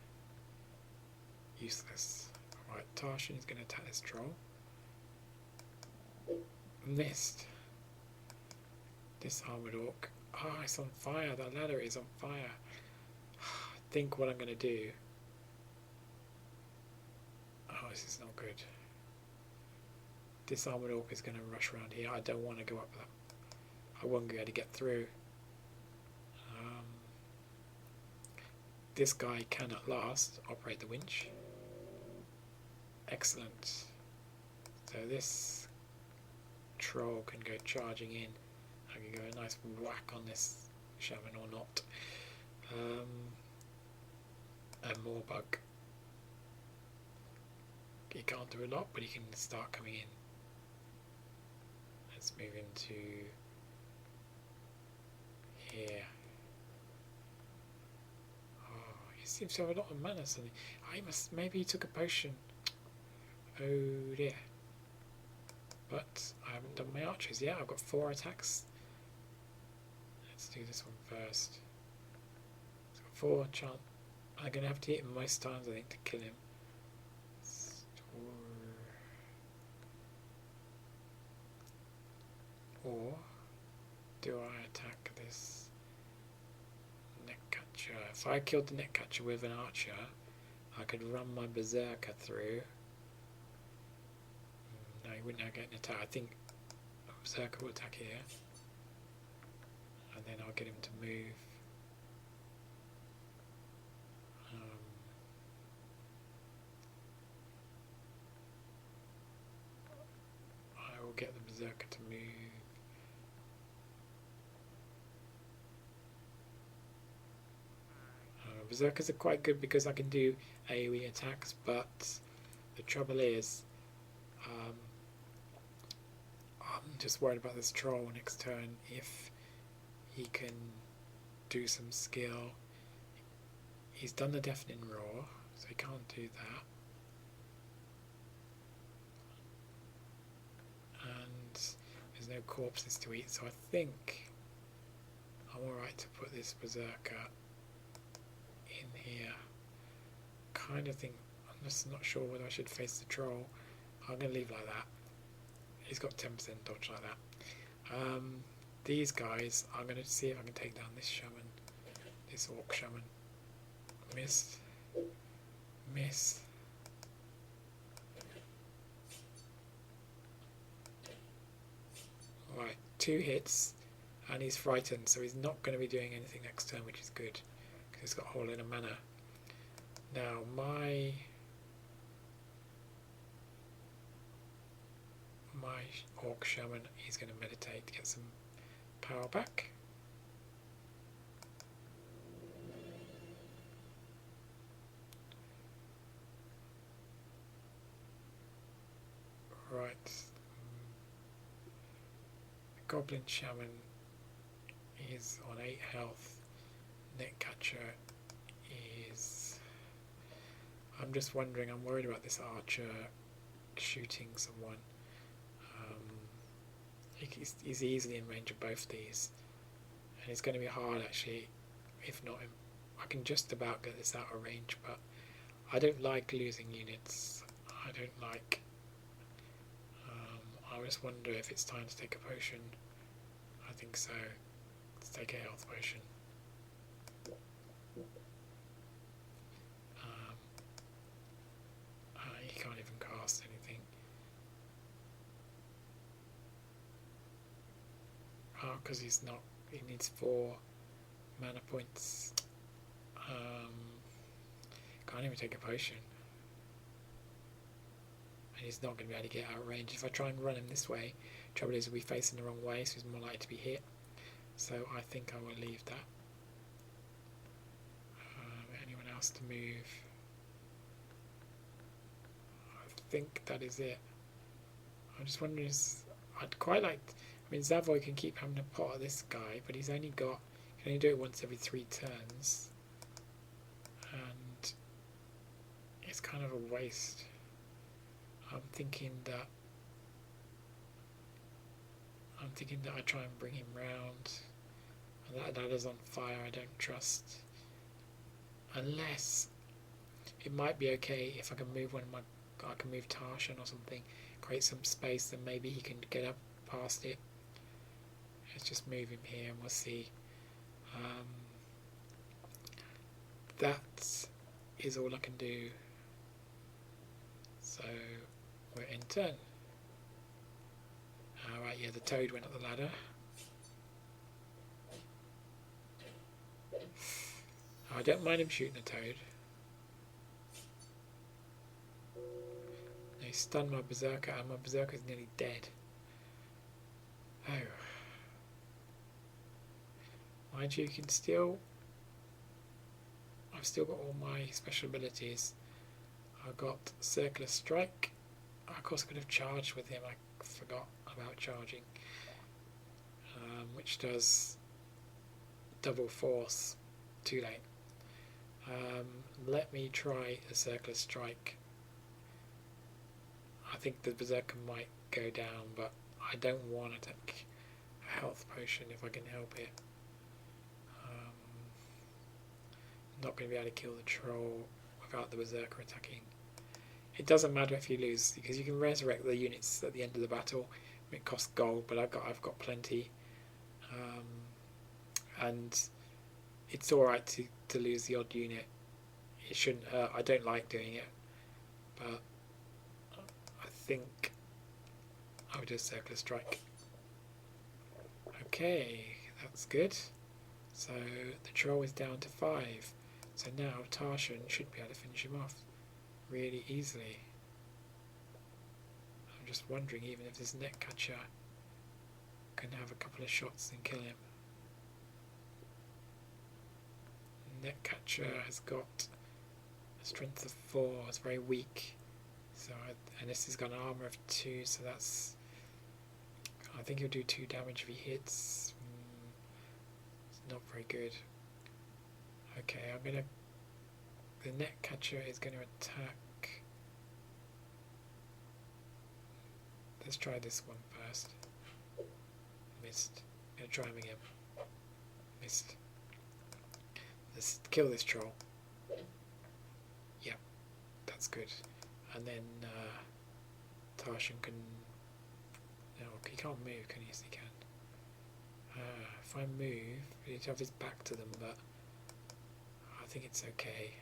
Useless. Right, Tarshan is going to attack this troll. Missed. This armoured orc. Ah, it's on fire. That ladder is on fire. I think what I'm going to do... Oh, this is not good. This armoured orc is going to rush around here. I don't want to go up that. I won't be able to get through. This guy can at last operate the winch. Excellent. So this troll can go charging in. I can go a nice whack on this shaman or not. And more bug. He can't do a lot, but he can start coming in. Let's move into here. Oh, he seems to have a lot of mana. So maybe he took a potion. Oh dear. But I haven't done my archers yet. I've got 4 attacks. Let's do this one first. It's got 4 chance. I'm going to have to hit him most times, I think, to kill him. Or do I attack this netcatcher? If I killed the netcatcher with an archer, I could run my berserker through. No, he wouldn't get an attack. I think berserker will attack here, and then I'll get him to move. I will get the berserker to move. Berserkers are quite good because I can do AoE attacks, but the trouble is I'm just worried about this troll next turn. If he can do some skill, he's done the deafening roar, so he can't do that. And there's no corpses to eat, so I think I'm alright to put this berserker in here. Kind of think, I'm just not sure whether I should face the troll. I'm going to leave like that. He's got 10% dodge like that. These guys, I'm going to see if I can take down this shaman. This orc shaman. Miss. Miss. Right, 2 hits. And he's frightened, so he's not going to be doing anything next turn, which is good. Because he's got a hole in a mana. Now, my orc shaman is going to meditate to get some power back. Right. The goblin shaman is on 8 health. Netcatcher is... I'm just wondering, I'm worried about this archer shooting someone. He's easily in range of both these, and it's going to be hard actually, if not, I can just about get this out of range, but I don't like losing units. I don't like, I just wonder if it's time to take a potion. I think so. Let's take a health potion. He can't even cast anything. Oh, because he needs 4 mana points. Can't even take a potion. And he's not going to be able to get out of range. If I try and run him this way, trouble is we'll be facing the wrong way, so he's more likely to be hit. So I think I will leave that. Anyone else to move? I think that is it. I'm just wondering, I'd quite like... I mean, Zavoy can keep having a pot at this guy, but he's only got... He can only do it once every 3 turns. And it's kind of a waste. I'm thinking that I try and bring him round. And that is on fire, I don't trust. Unless it might be okay if I can move I can move Tarshan or something, create some space, then maybe he can get up past it. Let's just move him here and we'll see. That is all I can do. So we're in turn. Right, yeah, the toad went up the ladder. I don't mind him shooting a toad. He stunned my berserker, and my berserker is nearly dead. Oh. Mind you, can still... I've still got all my special abilities. I've got Circular Strike. Of course I could have charged with him, I forgot about charging. Which does double force. Too late. Let me try a Circular Strike. I think the berserker might go down, but I don't want to take a health potion if I can help it. Not going to be able to kill the troll without the berserker attacking. It doesn't matter if you lose, because you can resurrect the units at the end of the battle. It costs gold, but I've got plenty. And it's alright to lose the odd unit. It shouldn't hurt. I don't like doing it, but I think I would do a Circular Strike. Okay, that's good. So the troll is down to 5. So now Tarshan should be able to finish him off really easily. I'm just wondering even if this Netcatcher can have a couple of shots and kill him. Netcatcher has got a strength of 4, it's very weak. So and this has got an armor of 2, so that's... I think he'll do 2 damage if he hits. It's not very good. Okay, the Netcatcher is going to attack. Let's try this one first. Missed. I'm going to try him again. Missed. Let's kill this troll. Yeah, that's good. And then Tarshan can... No, he can't move, can he? Yes, he can. If I move, he needs to have his back to them, but I think it's okay.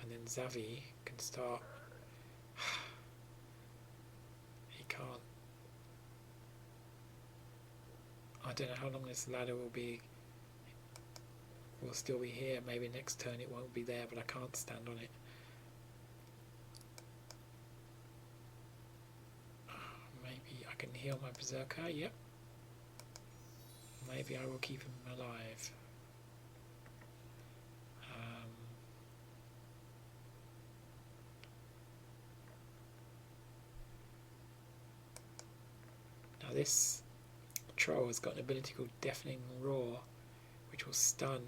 And then Xavi can start... He can't... I don't know how long this ladder will be. Will still be here. Maybe next turn it won't be there, but I can't stand on it. Maybe I can heal my Berserker. Yep. Maybe I will keep him alive. Now this troll has got an ability called Deafening Roar, which will stun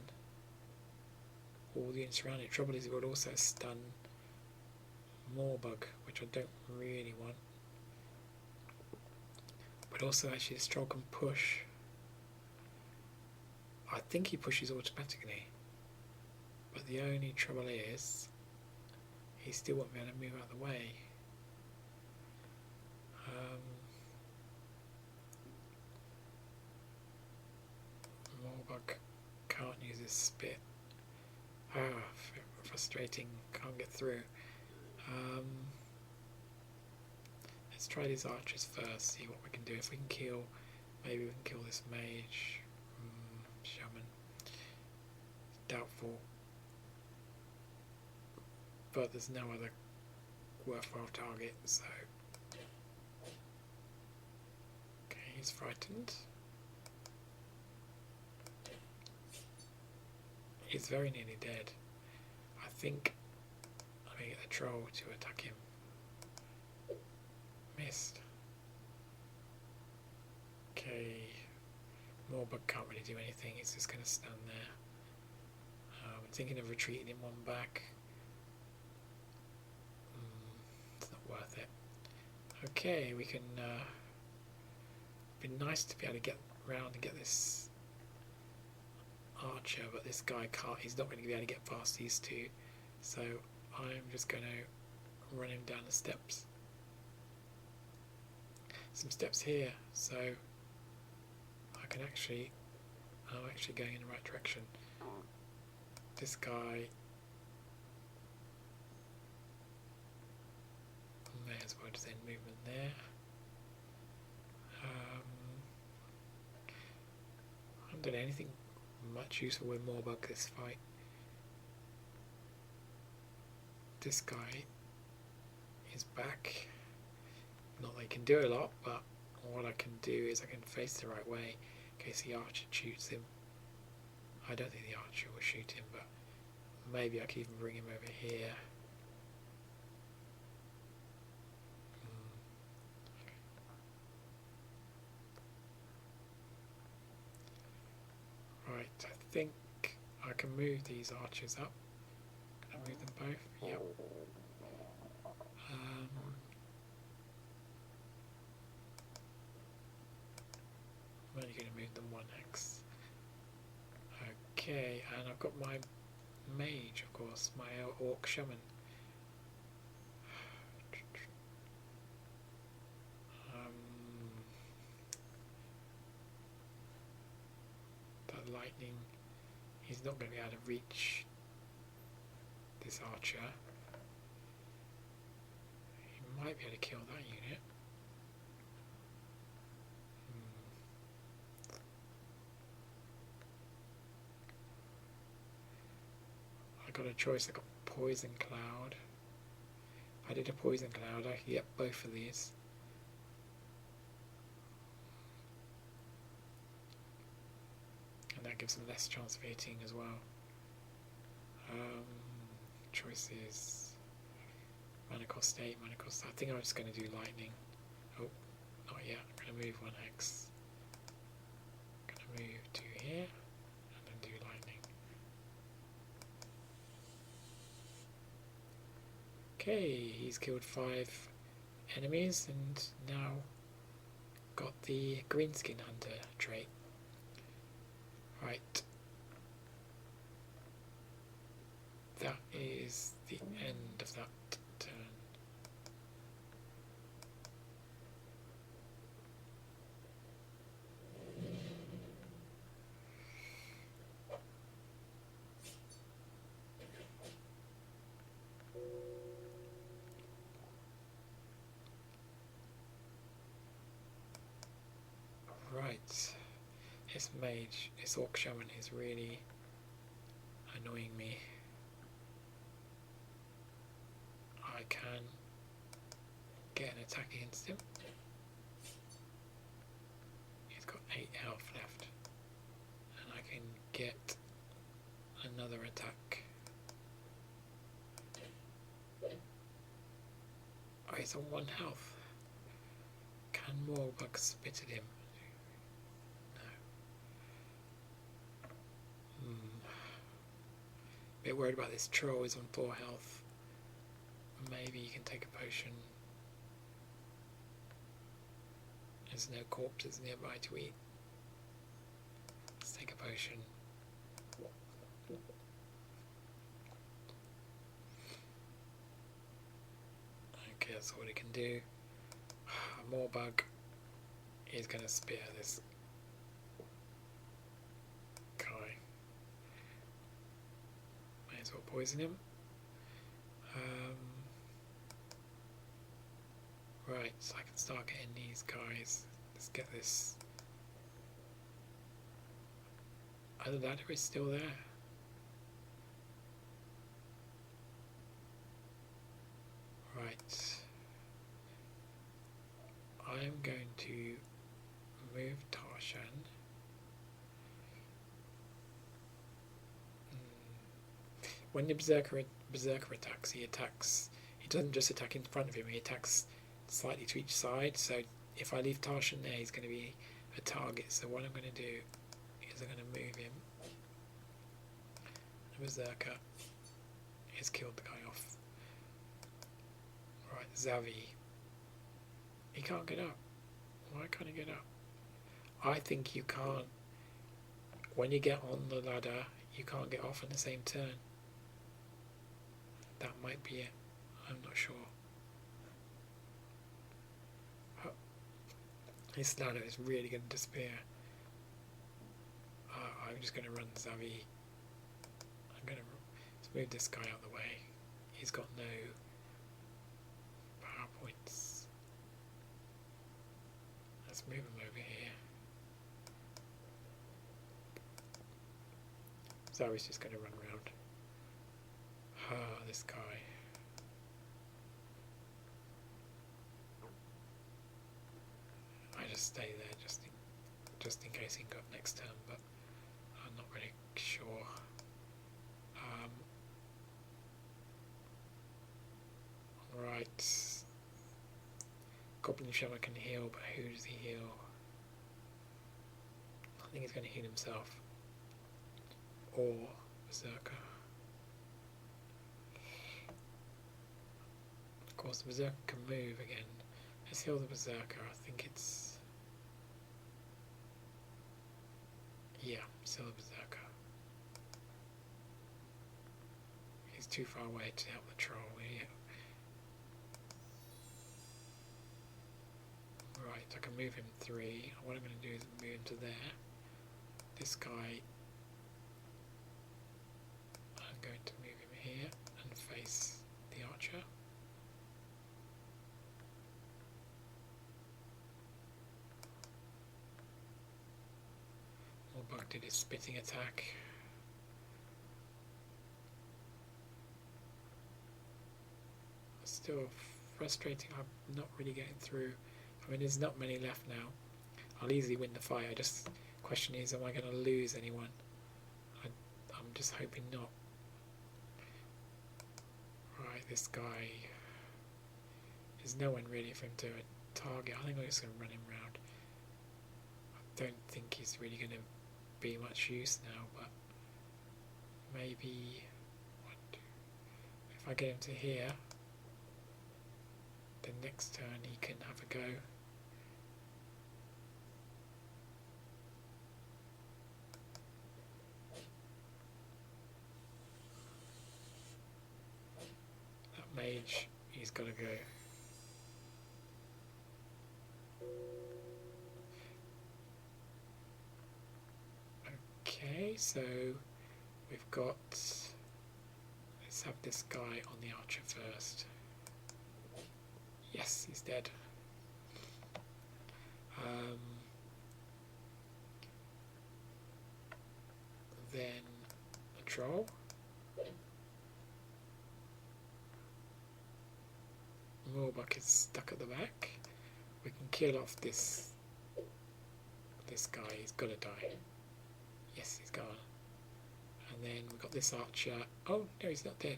all the units around it. Trouble is, it would also stun Morbug, which I don't really want. But also, actually, this troll can push. I think he pushes automatically. But the only trouble is, he still won't be able to move out of the way. Morbug can't use his spit. Frustrating, can't get through. Let's try these archers first, see what we can do. If we can kill, maybe we can kill this mage. Shaman. Doubtful. But there's no other worthwhile target, so... Okay, he's frightened. He's very nearly dead. I think I'm going to get the troll to attack him. Missed. Okay. Morbug can't really do anything, he's just going to stand there. I'm thinking of retreating him one back. It's not worth it. Okay, we can... it'd be nice to be able to get round and get this archer, but this guy can't, he's not going to be able to get past these two, so I'm just going to run him down the steps. Some steps here, so I can actually, I'm actually going in the right direction. This guy may as well just end movement there. I haven't done anything much useful with Morbug this fight. This guy is back. Not that I can do a lot, but what I can do is I can face the right way in case the archer shoots him. I don't think the archer will shoot him, but maybe I can even bring him over here. Right, I think I can move these archers up. Can I move them both? Yep. I'm only going to move them 1x. Okay, and I've got my mage, of course, my orc shaman. That lightning, he's not going to be able to reach this archer. He might be able to kill that unit. I got a choice. I got poison cloud. If I did a poison cloud, I could get both of these. And that gives them less chance of hitting as well. Choices. Mana cost 8, mana cost... I think I'm just going to do lightning. Oh, not yet. I'm going to move 1x. I'm going to move to here. And then do lightning. Okay, he's killed 5 enemies and now got the Greenskin Hunter trait. Right. that is the end of that turn. Right, this mage, this orc shaman is really annoying me. I can get an attack against him. He's got 8 health left, and I can get another attack. Oh, he's on 1 health. Can Morbug spit at him? No. Bit worried about this troll. He's on 4 health. Maybe you can take a potion. There's no corpses nearby to eat. Let's take a potion. Okay, that's all he can do. Morbug is going to spear this guy. May as well poison him. Right, so I can start getting these guys. Let's get this. Oh, the ladder is still there. Right. I am going to move Tarshan. When the berserker attacks, he doesn't just attack in front of him, he attacks slightly to each side. So if I leave Tarshan there, he's going to be a target. So what I'm going to do is I'm going to move him. The berserker has killed the guy off. Right, Zavi. He can't get up. Why can't he get up? I think you can't. When you get on the ladder, you can't get off in the same turn. That might be it. I'm not sure. This ladder is really going to disappear. I'm just going to run Zavi. I'm going to move this guy out of the way. He's got no power points. Let's move him over here. Zavi's just going to run around. This guy. I just stay there just in case he can go up next turn, but I'm not really sure. Right. Goblin Shaman can heal, but who does he heal? I think he's going to heal himself. Or Berserker. Of course, the Berserker can move again. Let's heal the Berserker. I think it's... yeah, still the Berserker. He's too far away to help the troll. Yeah. Right, I can move him 3. What I'm going to do is move him to there. This guy, I'm going to move him here and face the archer. Morbug did his spitting attack. Still frustrating. I'm not really getting through. I mean, there's not many left now. I'll easily win the fight. Just question is, am I going to lose anyone? I'm just hoping not. Right, this guy. There's no one really for him to target. I think I'm just going to run him round. I don't think he's really going to be much use now, but maybe if I get him to here, the next turn he can have a go. mage, he's got to go. Okay, so we've got, let's have this guy on the archer first. Yes, he's dead. Then a troll. Moorbuck is stuck at the back. We can kill off this guy. He's got to die. Yes, he's gone. And then we've got this archer. Oh, no, he's not dead.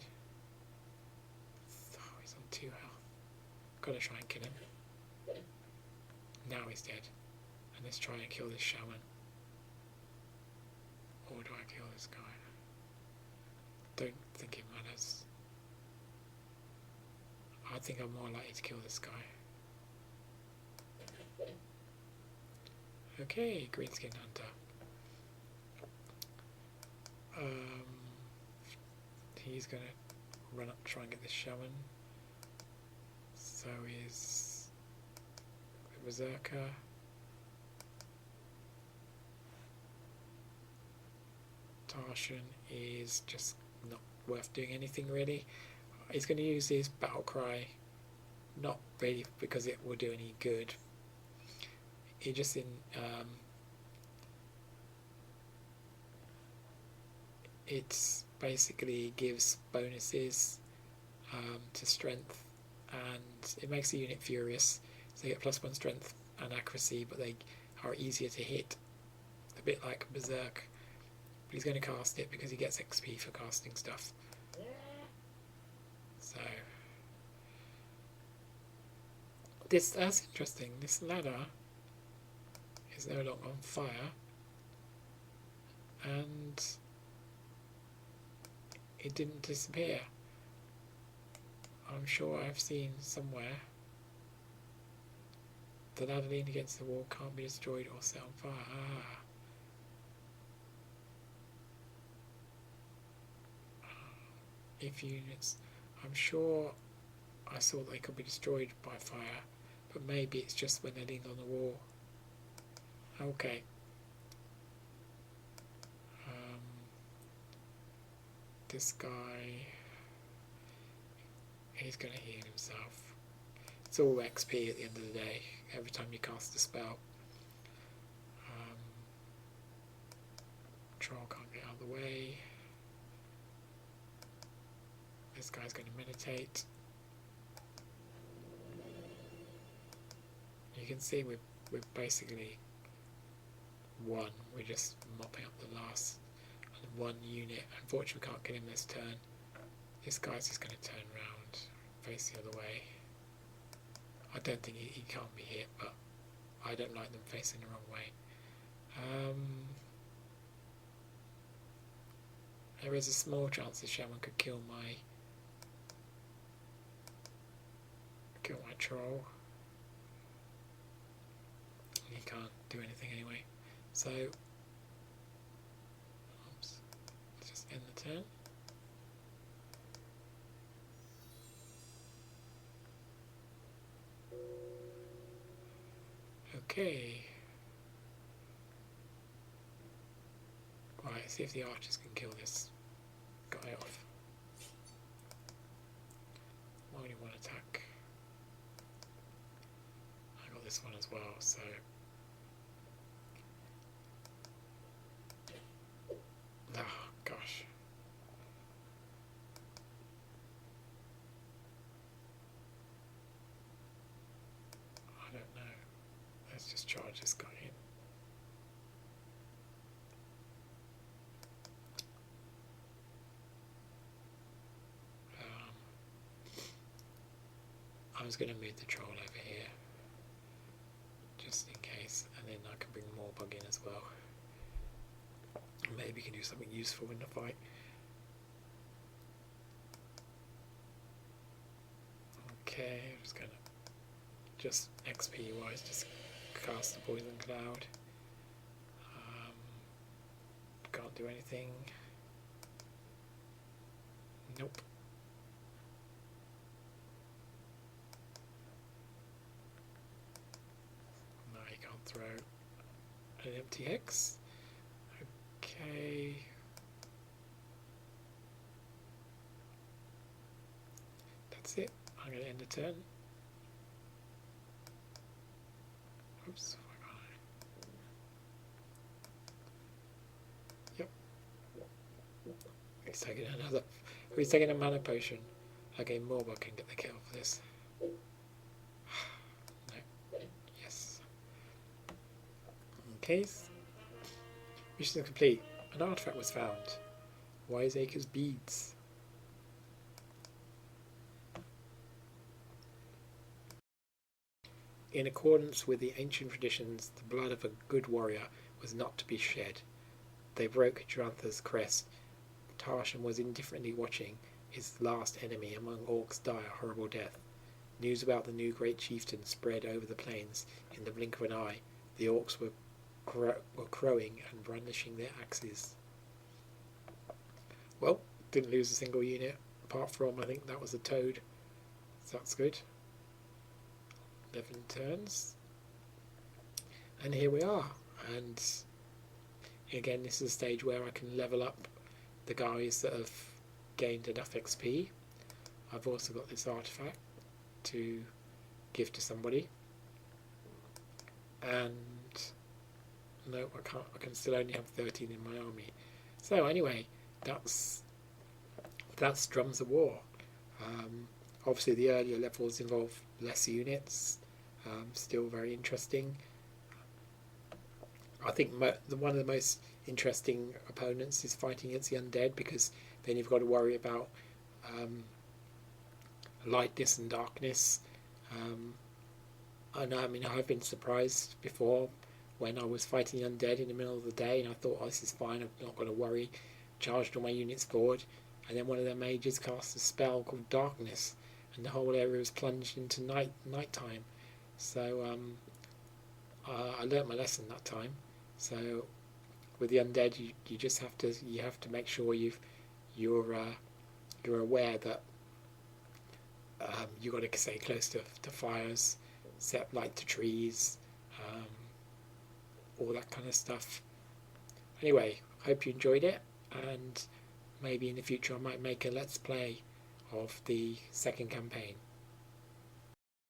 Oh, he's on 2 health. Gotta try and kill him. Now he's dead. And let's try and kill this shaman. Or do I kill this guy? Don't think it matters. I think I'm more likely to kill this guy. Okay, Greenskin Hunter. He's gonna run up, try and get this shaman. So is the Berserker. Tarshan is just not worth doing anything really. He's going to use his battle cry, not really because it will do any good. He just it basically gives bonuses to strength, and it makes the unit furious. So they get +1 strength and accuracy, but they are easier to hit. A bit like Berserk. But he's going to cast it because he gets XP for casting stuff. So that's interesting. This ladder is no longer on fire, and it didn't disappear. I'm sure I've seen somewhere the ladder leaned against the wall can't be destroyed or set on fire. If units, I'm sure I saw they could be destroyed by fire, but maybe it's just when they leaned on the wall. Okay. This guy, he's going to heal himself. It's all XP at the end of the day, every time you cast a spell. Troll can't get out of the way. This guy's going to meditate. You can see we've basically won. We're just mopping up the last one unit. Unfortunately we can't kill him this turn. This guy's just going to turn around, face the other way. I don't think he can't be hit, but I don't like them facing the wrong way. There is a small chance the shaman could kill my troll. He can't do anything anyway. So let's just end the turn. Okay. Right, see if the archers can kill this guy off. Only one attack. I got this one as well, so oh gosh. I don't know. Let's just charge this guy in. I was going to move the troll over here, just in case, and then I can bring Moorbuck in as well. Maybe we can do something useful in the fight. Okay, I'm just going to, just XP wise, just cast the Poison Cloud. Can't do anything. Nope. throw an empty hex. Okay. That's it. I'm going to end the turn. Oops. Yep. He's taking another. He's taking a mana potion. Okay, Morba can get the kill for this. No. Yes. Okay. Mission complete. An artifact was found. Wiseacre's beads. In accordance with the ancient traditions, the blood of a good warrior was not to be shed. They broke Durantha's crest. Tarshan was indifferently watching his last enemy among orcs die a horrible death. News about the new great chieftain spread over the plains in the blink of an eye. The orcs were crowing and brandishing their axes. Well, didn't lose a single unit, apart from, I think that was a toad. So that's good. 11 turns. And here we are. And again, this is a stage where I can level up the guys that have gained enough XP. I've also got this artifact to give to somebody. And no, I can't. I can still only have 13 in my army. So anyway, that's Drums of War. Obviously, the earlier levels involve less units. Still very interesting. I think one of the most interesting opponents is fighting against the undead, because then you've got to worry about lightness and darkness. I know. I mean, I've been surprised before when I was fighting undead in the middle of the day, and I thought, oh, this is fine, I'm not going to worry. Charged all my units forward, and then one of their mages cast a spell called Darkness, and the whole area was plunged into nighttime. So I learnt my lesson that time. So with the undead, you just have to make sure you're aware that you've got to stay close to fires, set light to trees, all that kind of stuff. Anyway, hope you enjoyed it, and maybe in the future I might make a let's play of the second campaign.